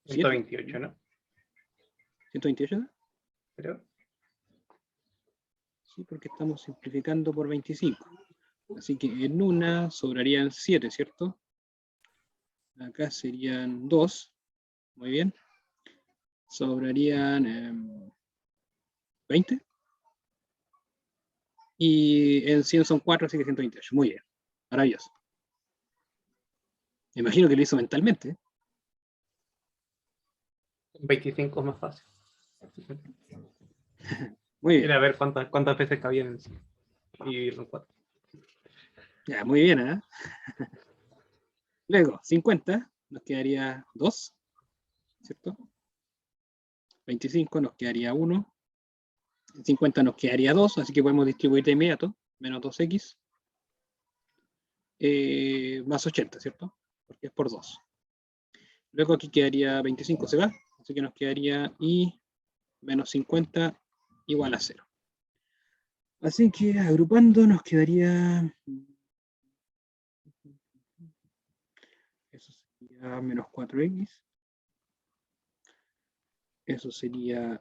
128, ¿no? 128, Pero sí, porque estamos simplificando por 25. Así que en una sobrarían 7, ¿cierto? Acá serían 2. Muy bien. Sobrarían 20. Y en 100 son 4, así que 128. Muy bien. Maravilloso. Me imagino que lo hizo mentalmente. 25 es más fácil. Muy bien. Era ver cuántas veces cabían en sí. Y dividirlo en 4. Ya, muy bien, ¿eh? Luego, 50 nos quedaría 2, ¿cierto? 25 nos quedaría 1. 50 nos quedaría 2, así que podemos distribuir de inmediato. Menos 2x. Más 80, ¿cierto? Porque es por 2. Luego aquí quedaría 25, se va. Así que nos quedaría y menos 50 igual a 0. Así que agrupando nos quedaría... Eso sería menos 4x. Eso sería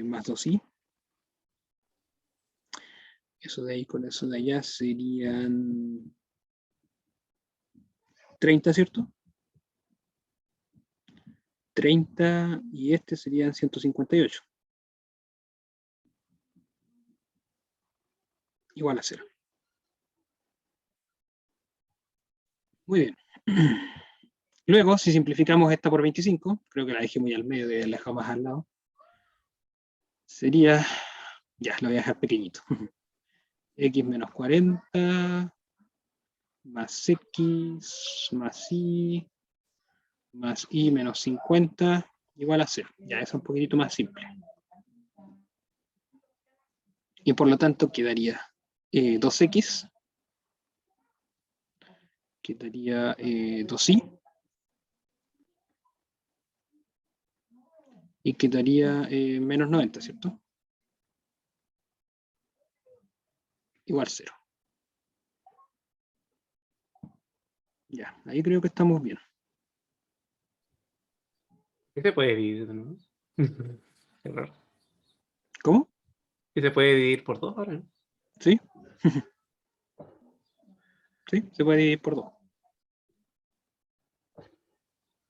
más 2y. Eso de ahí con eso de allá serían 30, ¿cierto? 30 y este serían 158. Igual a 0. Muy bien. Luego, si simplificamos esta por 25, creo que la dejé muy al medio, de la dejado más al lado, sería, ya, lo voy a dejar pequeñito. X menos 40, más X, más Y menos 50, igual a 0. Ya, es un poquitito más simple. Y por lo tanto quedaría 2X, quedaría 2Y, y quedaría menos 90, ¿cierto? Igual 0. Ya, ahí creo que estamos bien. ¿Qué se puede dividir de nuevo? Error. ¿Cómo? ¿Qué se puede dividir por 2 ahora? ¿Sí? Sí, se puede dividir por 2.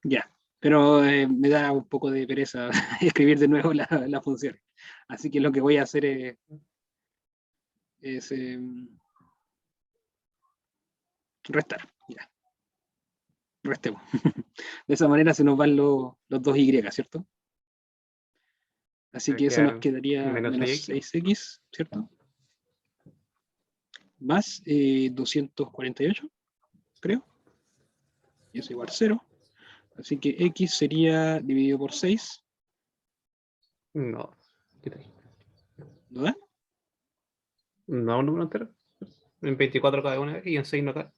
Ya, pero me da un poco de pereza escribir de nuevo la función. Así que lo que voy a hacer es es restar. Ya, restemos. De esa manera se nos van los dos Y, ¿cierto? Así Me que eso nos quedan quedaría menos menos 6x. 6x, ¿cierto? Más 248, creo. Y eso igual 0. Así que x sería dividido por 6, No. ¿Qué tal? ¿no da? No, un número entero. En 24 cada una y en 6 no cae.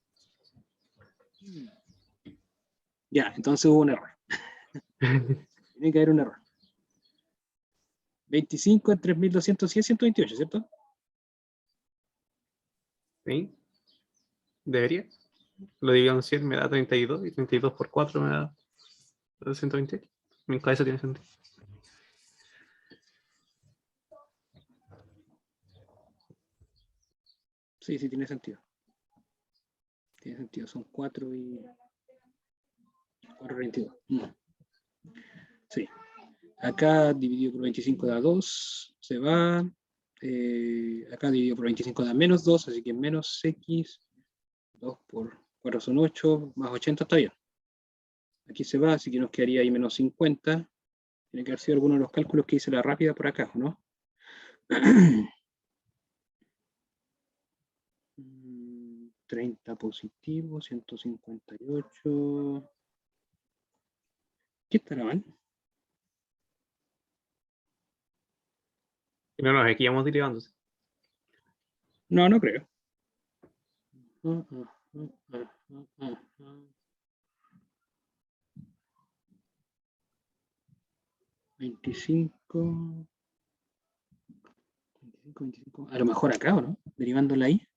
Ya, entonces hubo un error. Tiene que haber un error. 25 en 3200 es 128, ¿cierto? ¿Sí? Debería. Lo divido en 100, me da 32 y 32 por 4 me da 128. Mi cabeza tiene sentido. Sí, sí, tiene sentido. Tiene sentido, son 4 y 4,22. Sí. Acá dividido por 25 da 2, se va. Acá dividido por 25 da menos 2, así que menos x. 2 por 4 son 8, más 80 está bien. Aquí se va, así que nos quedaría ahí menos 50. Tiene que haber sido alguno de los cálculos que hice la rápida por acá, ¿no? 30 positivo, 158. ¿Qué estará mal? Y no nos equivocamos derivándose. No, no creo. 25. 25. A lo mejor acá, ¿o no? Derivándola ahí.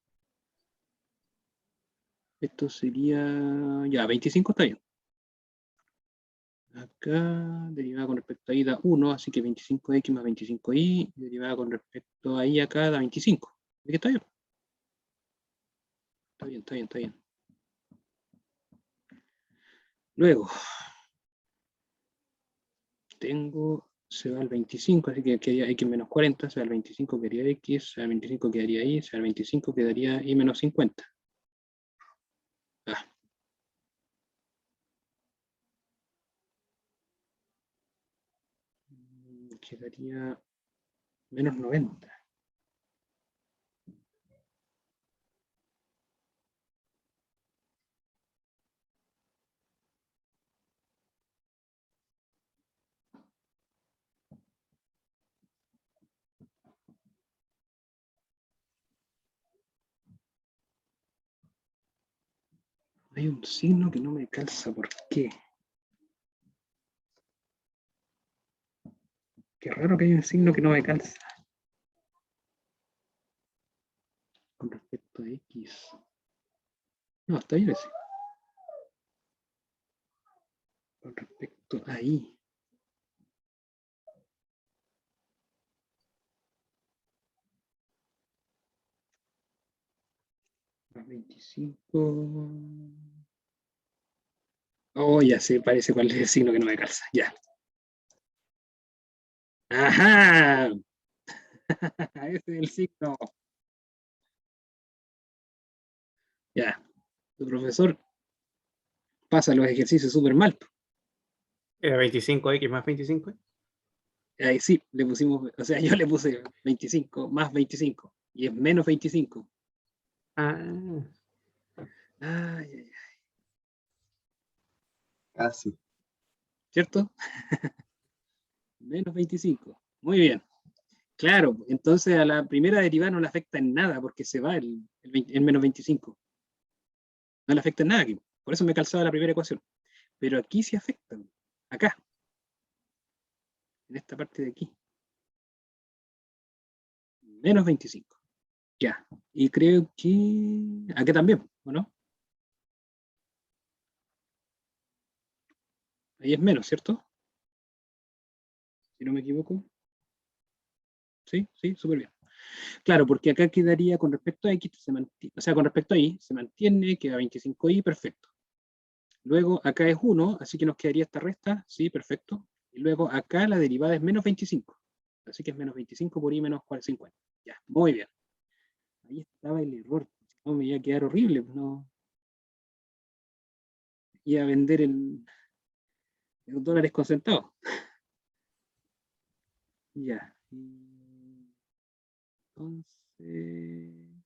Esto sería. Ya, 25 está bien. Acá, derivada con respecto a y da 1, así que 25x más 25y, derivada con respecto a y acá da 25. ¿Así que está bien? Está bien, está bien, está bien. Luego, se va al 25, así que quedaría x menos 40, se va al 25 quedaría x, se va al 25 quedaría y, se va al 25 quedaría y menos 50. Ah. Quedaría menos 90. Hay un signo que no me calza, ¿por qué? Qué raro que haya un signo que no me calza. Con respecto a x. No, está bien ese. Con respecto a y. Más 25. Oh, ya sé, parece cuál es el signo que no me calza. Ya. ¡Ajá! Ese es el signo. Ya. Tu profesor pasa los ejercicios súper mal. Era 25x más 25. Ahí sí, le pusimos, o sea, yo le puse 25 más 25 y es menos 25. Ah, Ay, ay, ay. Casi. ¿Cierto? Menos 25. Muy bien. Claro, entonces a la primera derivada no le afecta en nada porque se va el menos 25. No le afecta en nada aquí. Por eso me calzaba la primera ecuación. Pero aquí sí afecta. Acá. En esta parte de aquí. Menos 25. Ya. Y creo que acá también, ¿o no? Ahí es menos, ¿cierto? Si no me equivoco. Sí, sí, súper bien. Claro, porque acá quedaría con respecto a x, se mantiene, o sea, con respecto a y, se mantiene, queda 25y, perfecto. Luego acá es 1, así que nos quedaría esta resta, sí, perfecto. Y luego acá la derivada es menos 25, así que es menos 25 por y menos 50. Ya, muy bien. Ahí estaba el error. No, me iba a quedar horrible. No. Iba a vender en dólares con centavos. Ya. Entonces.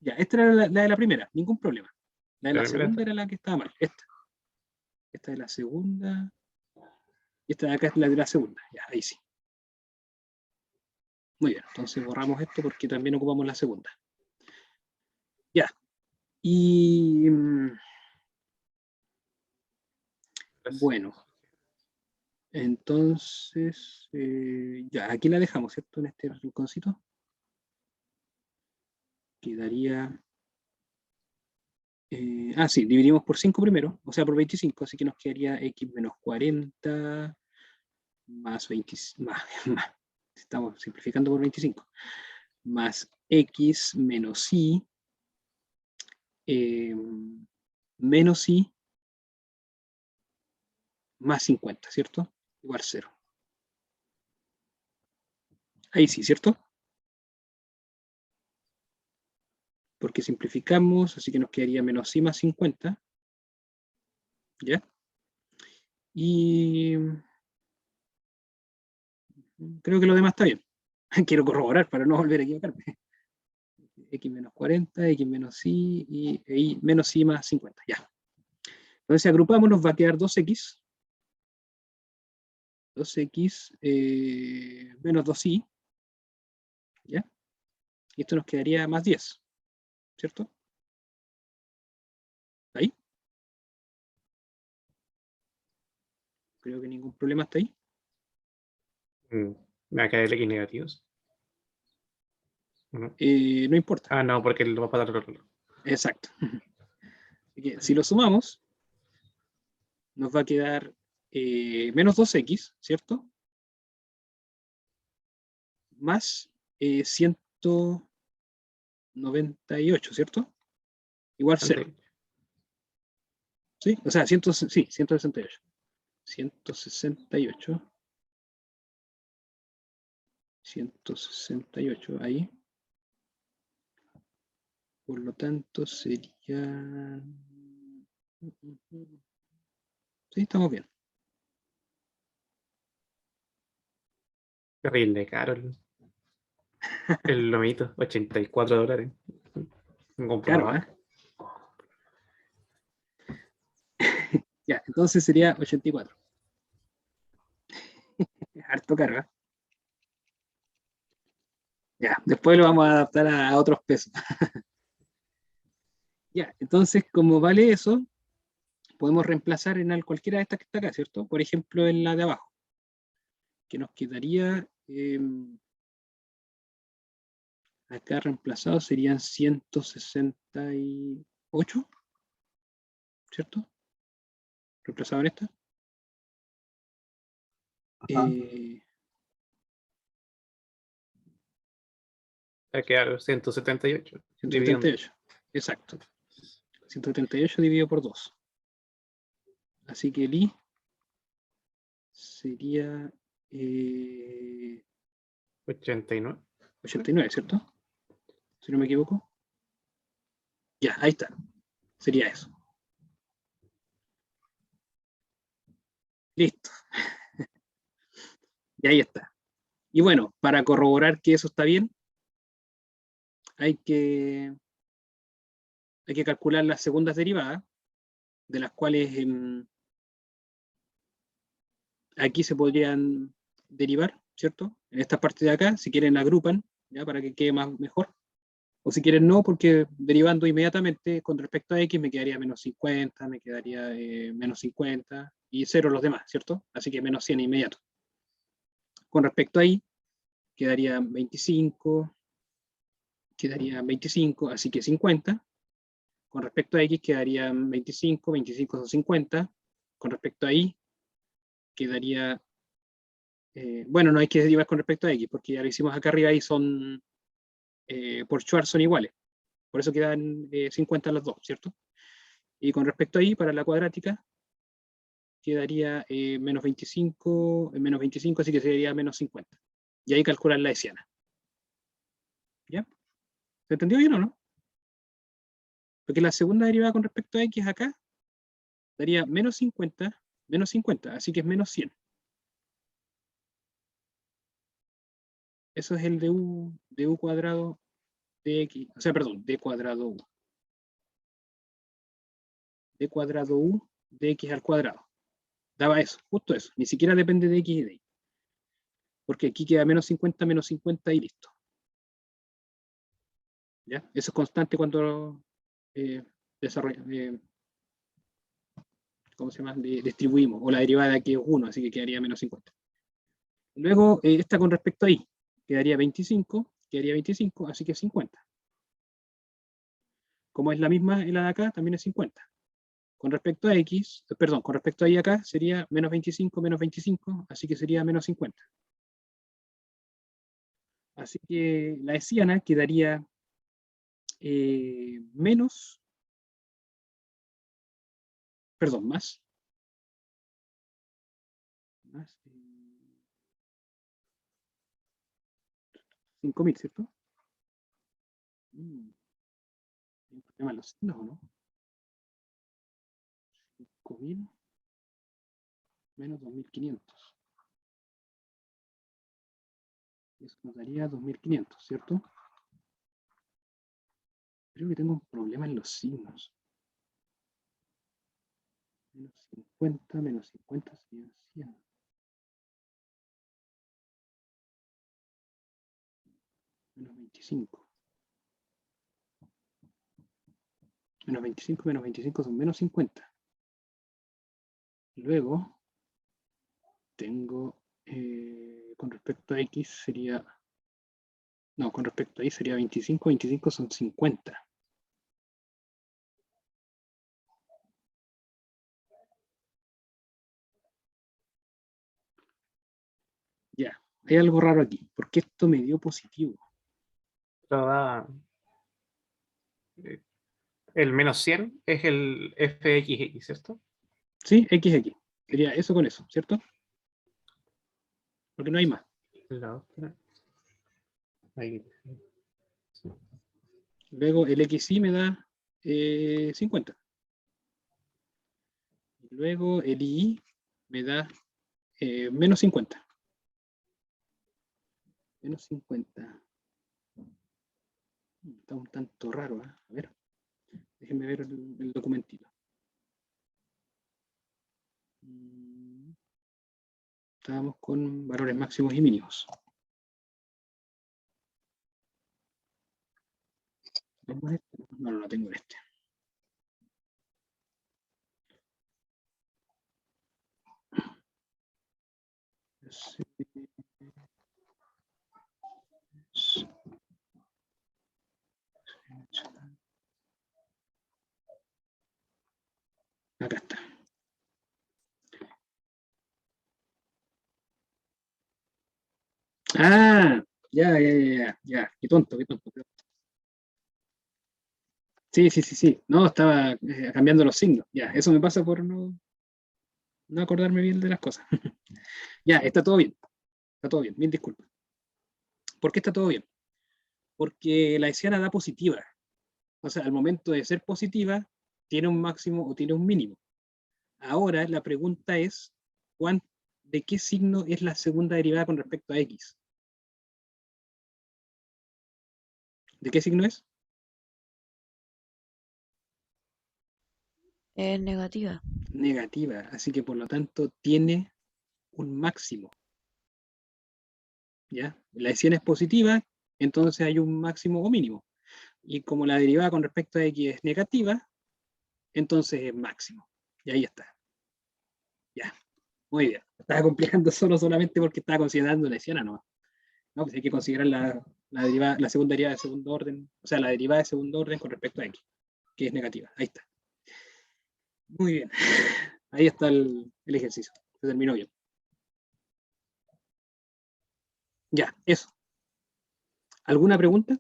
Ya, esta era la de la primera, ningún problema. La de la segunda era la que estaba mal. Esta. Esta es la segunda. Y esta de acá es la de la segunda. Ya, ahí sí. Muy bien, entonces borramos esto porque también ocupamos la segunda. Ya. Y bueno, entonces ya, aquí la dejamos, ¿cierto? En este rinconcito. Quedaría... sí, dividimos por 5 primero, o sea, por 25, así que nos quedaría x menos 40 más 20, más, estamos simplificando por 25, más x menos y menos y más 50, ¿cierto? Igual 0. Ahí sí, ¿cierto? Porque simplificamos, así que nos quedaría menos i más 50. ¿Ya? Y creo que lo demás está bien. Quiero corroborar para no volver a equivocarme. X menos 40, X menos y y menos i más 50. Ya. Entonces, si agrupamos, nos va a quedar 2x. 2x menos 2i. ¿Ya? Y esto nos quedaría más 10. ¿Cierto? ¿Ahí? Creo que ningún problema está ahí. Me va a caer X negativos. ¿No? No importa. Ah, no, porque lo va a pasar otro. Exacto. Así que, si lo sumamos, nos va a quedar menos 2x, ¿cierto? Más 198, ¿cierto? Igual 0. ¿Sí? O sea, sí, 168. 168. 168 ahí. Por lo tanto, sería... Sí, estamos bien. Terrible caro el lomito, $84. No compro Claro, nada. Ya, entonces sería 84. Harto caro, ¿eh? Ya, después lo vamos a adaptar a otros pesos. Ya, entonces, como vale eso, podemos reemplazar en cualquiera de estas que está acá, ¿cierto? Por ejemplo, en la de abajo, que nos quedaría acá reemplazado serían 168, ¿cierto? Reemplazado en esta. Va a quedar 178. 178, exacto. 178 dividido por 2. Así que el i sería 89. 89, ¿cierto? Si no me equivoco. Ya, ahí está. Sería eso. Listo. Y ahí está. Y bueno, para corroborar que eso está bien, hay que calcular las segundas derivadas, de las cuales aquí se podrían derivar, ¿cierto? En esta parte de acá, si quieren agrupan, ¿ya? Para que quede mejor. O si quieren no, porque derivando inmediatamente con respecto a x me quedaría menos 50, me quedaría menos 50 y 0 los demás, ¿cierto? Así que menos 100 inmediato. Con respecto a y, quedaría 25, así que 50. Con respecto a x quedarían 25, 25 son 50. Con respecto a y, quedaría... bueno, no hay que derivar con respecto a x, porque ya lo hicimos acá arriba y son... por Schwarz son iguales. Por eso quedan 50 los dos, ¿cierto? Y con respecto a y, para la cuadrática, quedaría menos 25, así que sería menos 50. Y ahí calcular la hessiana. ¿Ya? ¿Se entendió bien o no? Porque la segunda derivada con respecto a x acá daría menos 50, así que es menos 100. Eso es el de u cuadrado de x, o sea, perdón, d cuadrado u. D cuadrado u de x al cuadrado. Daba eso, justo eso. Ni siquiera depende de x y de y. Porque aquí queda menos 50 y listo. ¿Ya? Eso es constante cuando ¿cómo se llama? Distribuimos. O la derivada de aquí es 1, así que quedaría menos 50. Luego, esta con respecto a y, quedaría 25, así que 50. Como es la misma en la de acá, también es 50. Con respecto a x, perdón, con respecto a y acá, sería menos 25, así que sería menos 50. Así que la hessiana quedaría menos, perdón, más 5.000, ¿cierto? ¿Hay un problema en los signos o no? 5.000 menos 2.500. Eso nos daría 2.500, ¿cierto? Creo que tengo un problema en los signos. Menos 50 sería 100. Menos 25. Menos 25 son menos 50. Luego, tengo, con respecto a x sería, no, con respecto a y sería 25 son 50. Ya, hay algo raro aquí, porque esto me dio positivo. Pero da, el menos 100 es el fxx, ¿cierto? Sí, XX. Sería eso con eso, ¿cierto? Porque no hay más. La otra. Ahí. Luego el XY me da 50. Luego el Y me da menos 50. Menos 50. Está un tanto raro, ¿eh? A ver, déjenme ver el documentito. Estábamos con valores máximos y mínimos. ¿Tengo en este? No, no lo tengo en este. Acá está. Ah, ya. Qué tonto, qué tonto. Sí. No, estaba cambiando los signos. Ya, eso me pasa por no acordarme bien de las cosas. Ya, está todo bien. Está todo bien, mil disculpas. ¿Por qué está todo bien? Porque la hessiana da positiva. O sea, al momento de ser positiva, tiene un máximo o tiene un mínimo. Ahora la pregunta es, ¿de qué signo es la segunda derivada con respecto a x? ¿De qué signo es? Es negativa. Negativa, así que por lo tanto tiene un máximo. ¿Ya? La hessiana es positiva, entonces hay un máximo o mínimo. Y como la derivada con respecto a x es negativa, entonces es máximo. Y ahí está. Ya, muy bien. Estaba complicando solamente porque estaba considerando la hessiana, ¿no? No, pues hay que considerar la segunda derivada de segundo orden, o sea, la derivada de segundo orden con respecto a x, que es negativa. Ahí está. Muy bien. Ahí está el ejercicio. Se terminó bien. Ya, eso. ¿Alguna pregunta?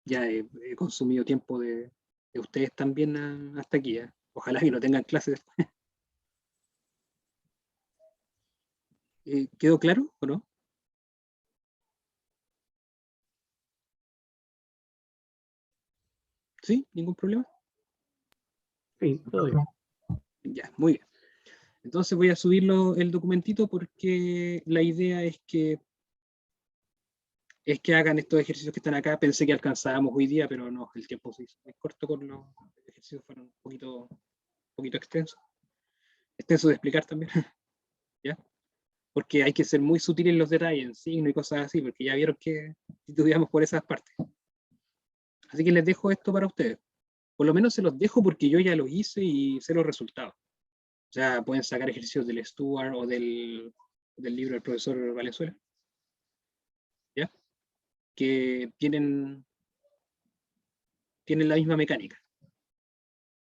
Ya he consumido tiempo de ustedes también hasta aquí. ¿Eh? Ojalá que no tengan clases después. ¿Quedó claro o no? ¿Sí? ¿Ningún problema? Sí, todo bien. Ya, muy bien. Entonces voy a subirlo el documentito porque la idea es que hagan estos ejercicios que están acá. Pensé que alcanzábamos hoy día, pero no, el tiempo se hizo muy corto con los ejercicios, fueron un poquito extensos. Extenso de explicar también, ¿ya? Porque hay que ser muy sutil en los detalles, en signo y cosas así, porque ya vieron que estudiamos por esas partes. Así que les dejo esto para ustedes. Por lo menos se los dejo porque yo ya lo hice y sé los resultados. O sea, pueden sacar ejercicios del Stuart o del libro del profesor Valenzuela, ¿ya? Que tienen la misma mecánica,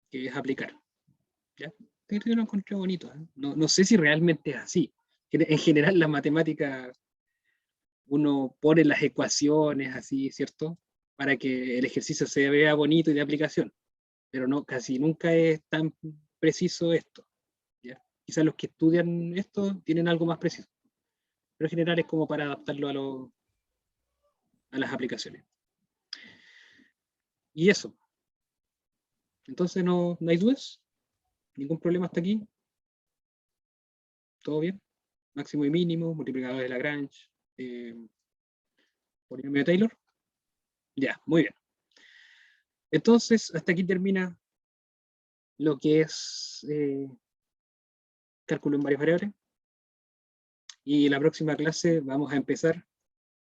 que es aplicar, ¿ya? Yo lo encontré bonito, ¿eh? No sé si realmente es así. En general, las matemáticas, uno pone las ecuaciones así, ¿cierto? Para que el ejercicio se vea bonito y de aplicación, pero no, casi nunca es tan preciso esto, ¿ya? Quizás los que estudian esto tienen algo más preciso, pero en general es como para adaptarlo a las aplicaciones. Y eso. Entonces no hay dudas, ningún problema hasta aquí. ¿Todo bien? Máximo y mínimo, multiplicador de Lagrange, polinomio de Taylor. Ya, muy bien. Entonces, hasta aquí termina lo que es cálculo en varias variables. Y la próxima clase vamos a empezar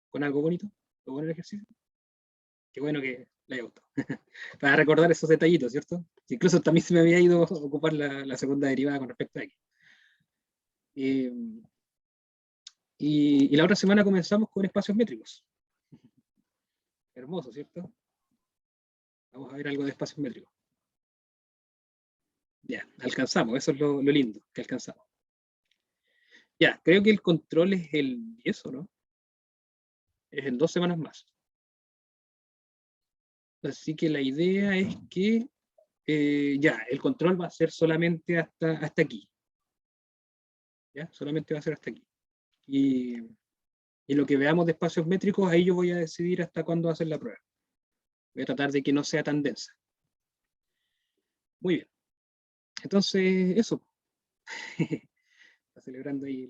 con algo bonito, con el ejercicio. Qué bueno que le haya gustado. Para recordar esos detallitos, ¿cierto? Incluso también se me había ido a ocupar la segunda derivada con respecto a X. Y la otra semana comenzamos con espacios métricos. Hermoso, ¿cierto? Vamos a ver algo de espacios métricos. Ya, alcanzamos, eso es lo lindo, que alcanzamos. Ya, creo que el control es el 10, ¿o no? Es en 2 semanas más. Así que la idea es que ya, el control va a ser solamente hasta aquí. ¿Ya? Solamente va a ser hasta aquí. Y lo que veamos de espacios métricos, ahí yo voy a decidir hasta cuándo hacer la prueba. Voy a tratar de que no sea tan densa. Muy bien. Entonces, eso. Está celebrando ahí.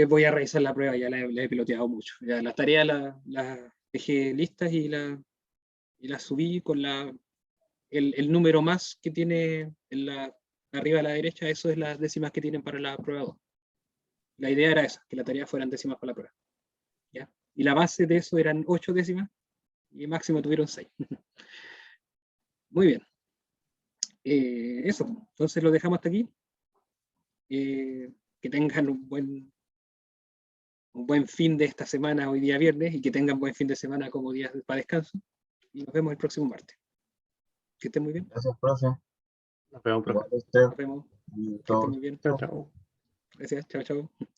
Voy a revisar la prueba, ya la he piloteado mucho. Ya las tareas las dejé listas y las subí con el número más que tiene arriba a la derecha, eso es las décimas que tienen para la prueba 2. La idea era esa, que la tarea fueran décimas para la prueba. ¿Ya? Y la base de eso eran 8 décimas y máximo tuvieron 6. Muy bien. Eso, entonces lo dejamos hasta aquí. Que tengan un buen fin de esta semana, hoy día viernes, y que tengan buen fin de semana como días para descanso. Y nos vemos el próximo martes. Que estén muy bien. Gracias, profe. Nos vemos, profe. Igual a usted. Nos vemos. Que estén Chao. muy bien. Chao, chao. Gracias. Chao, chao.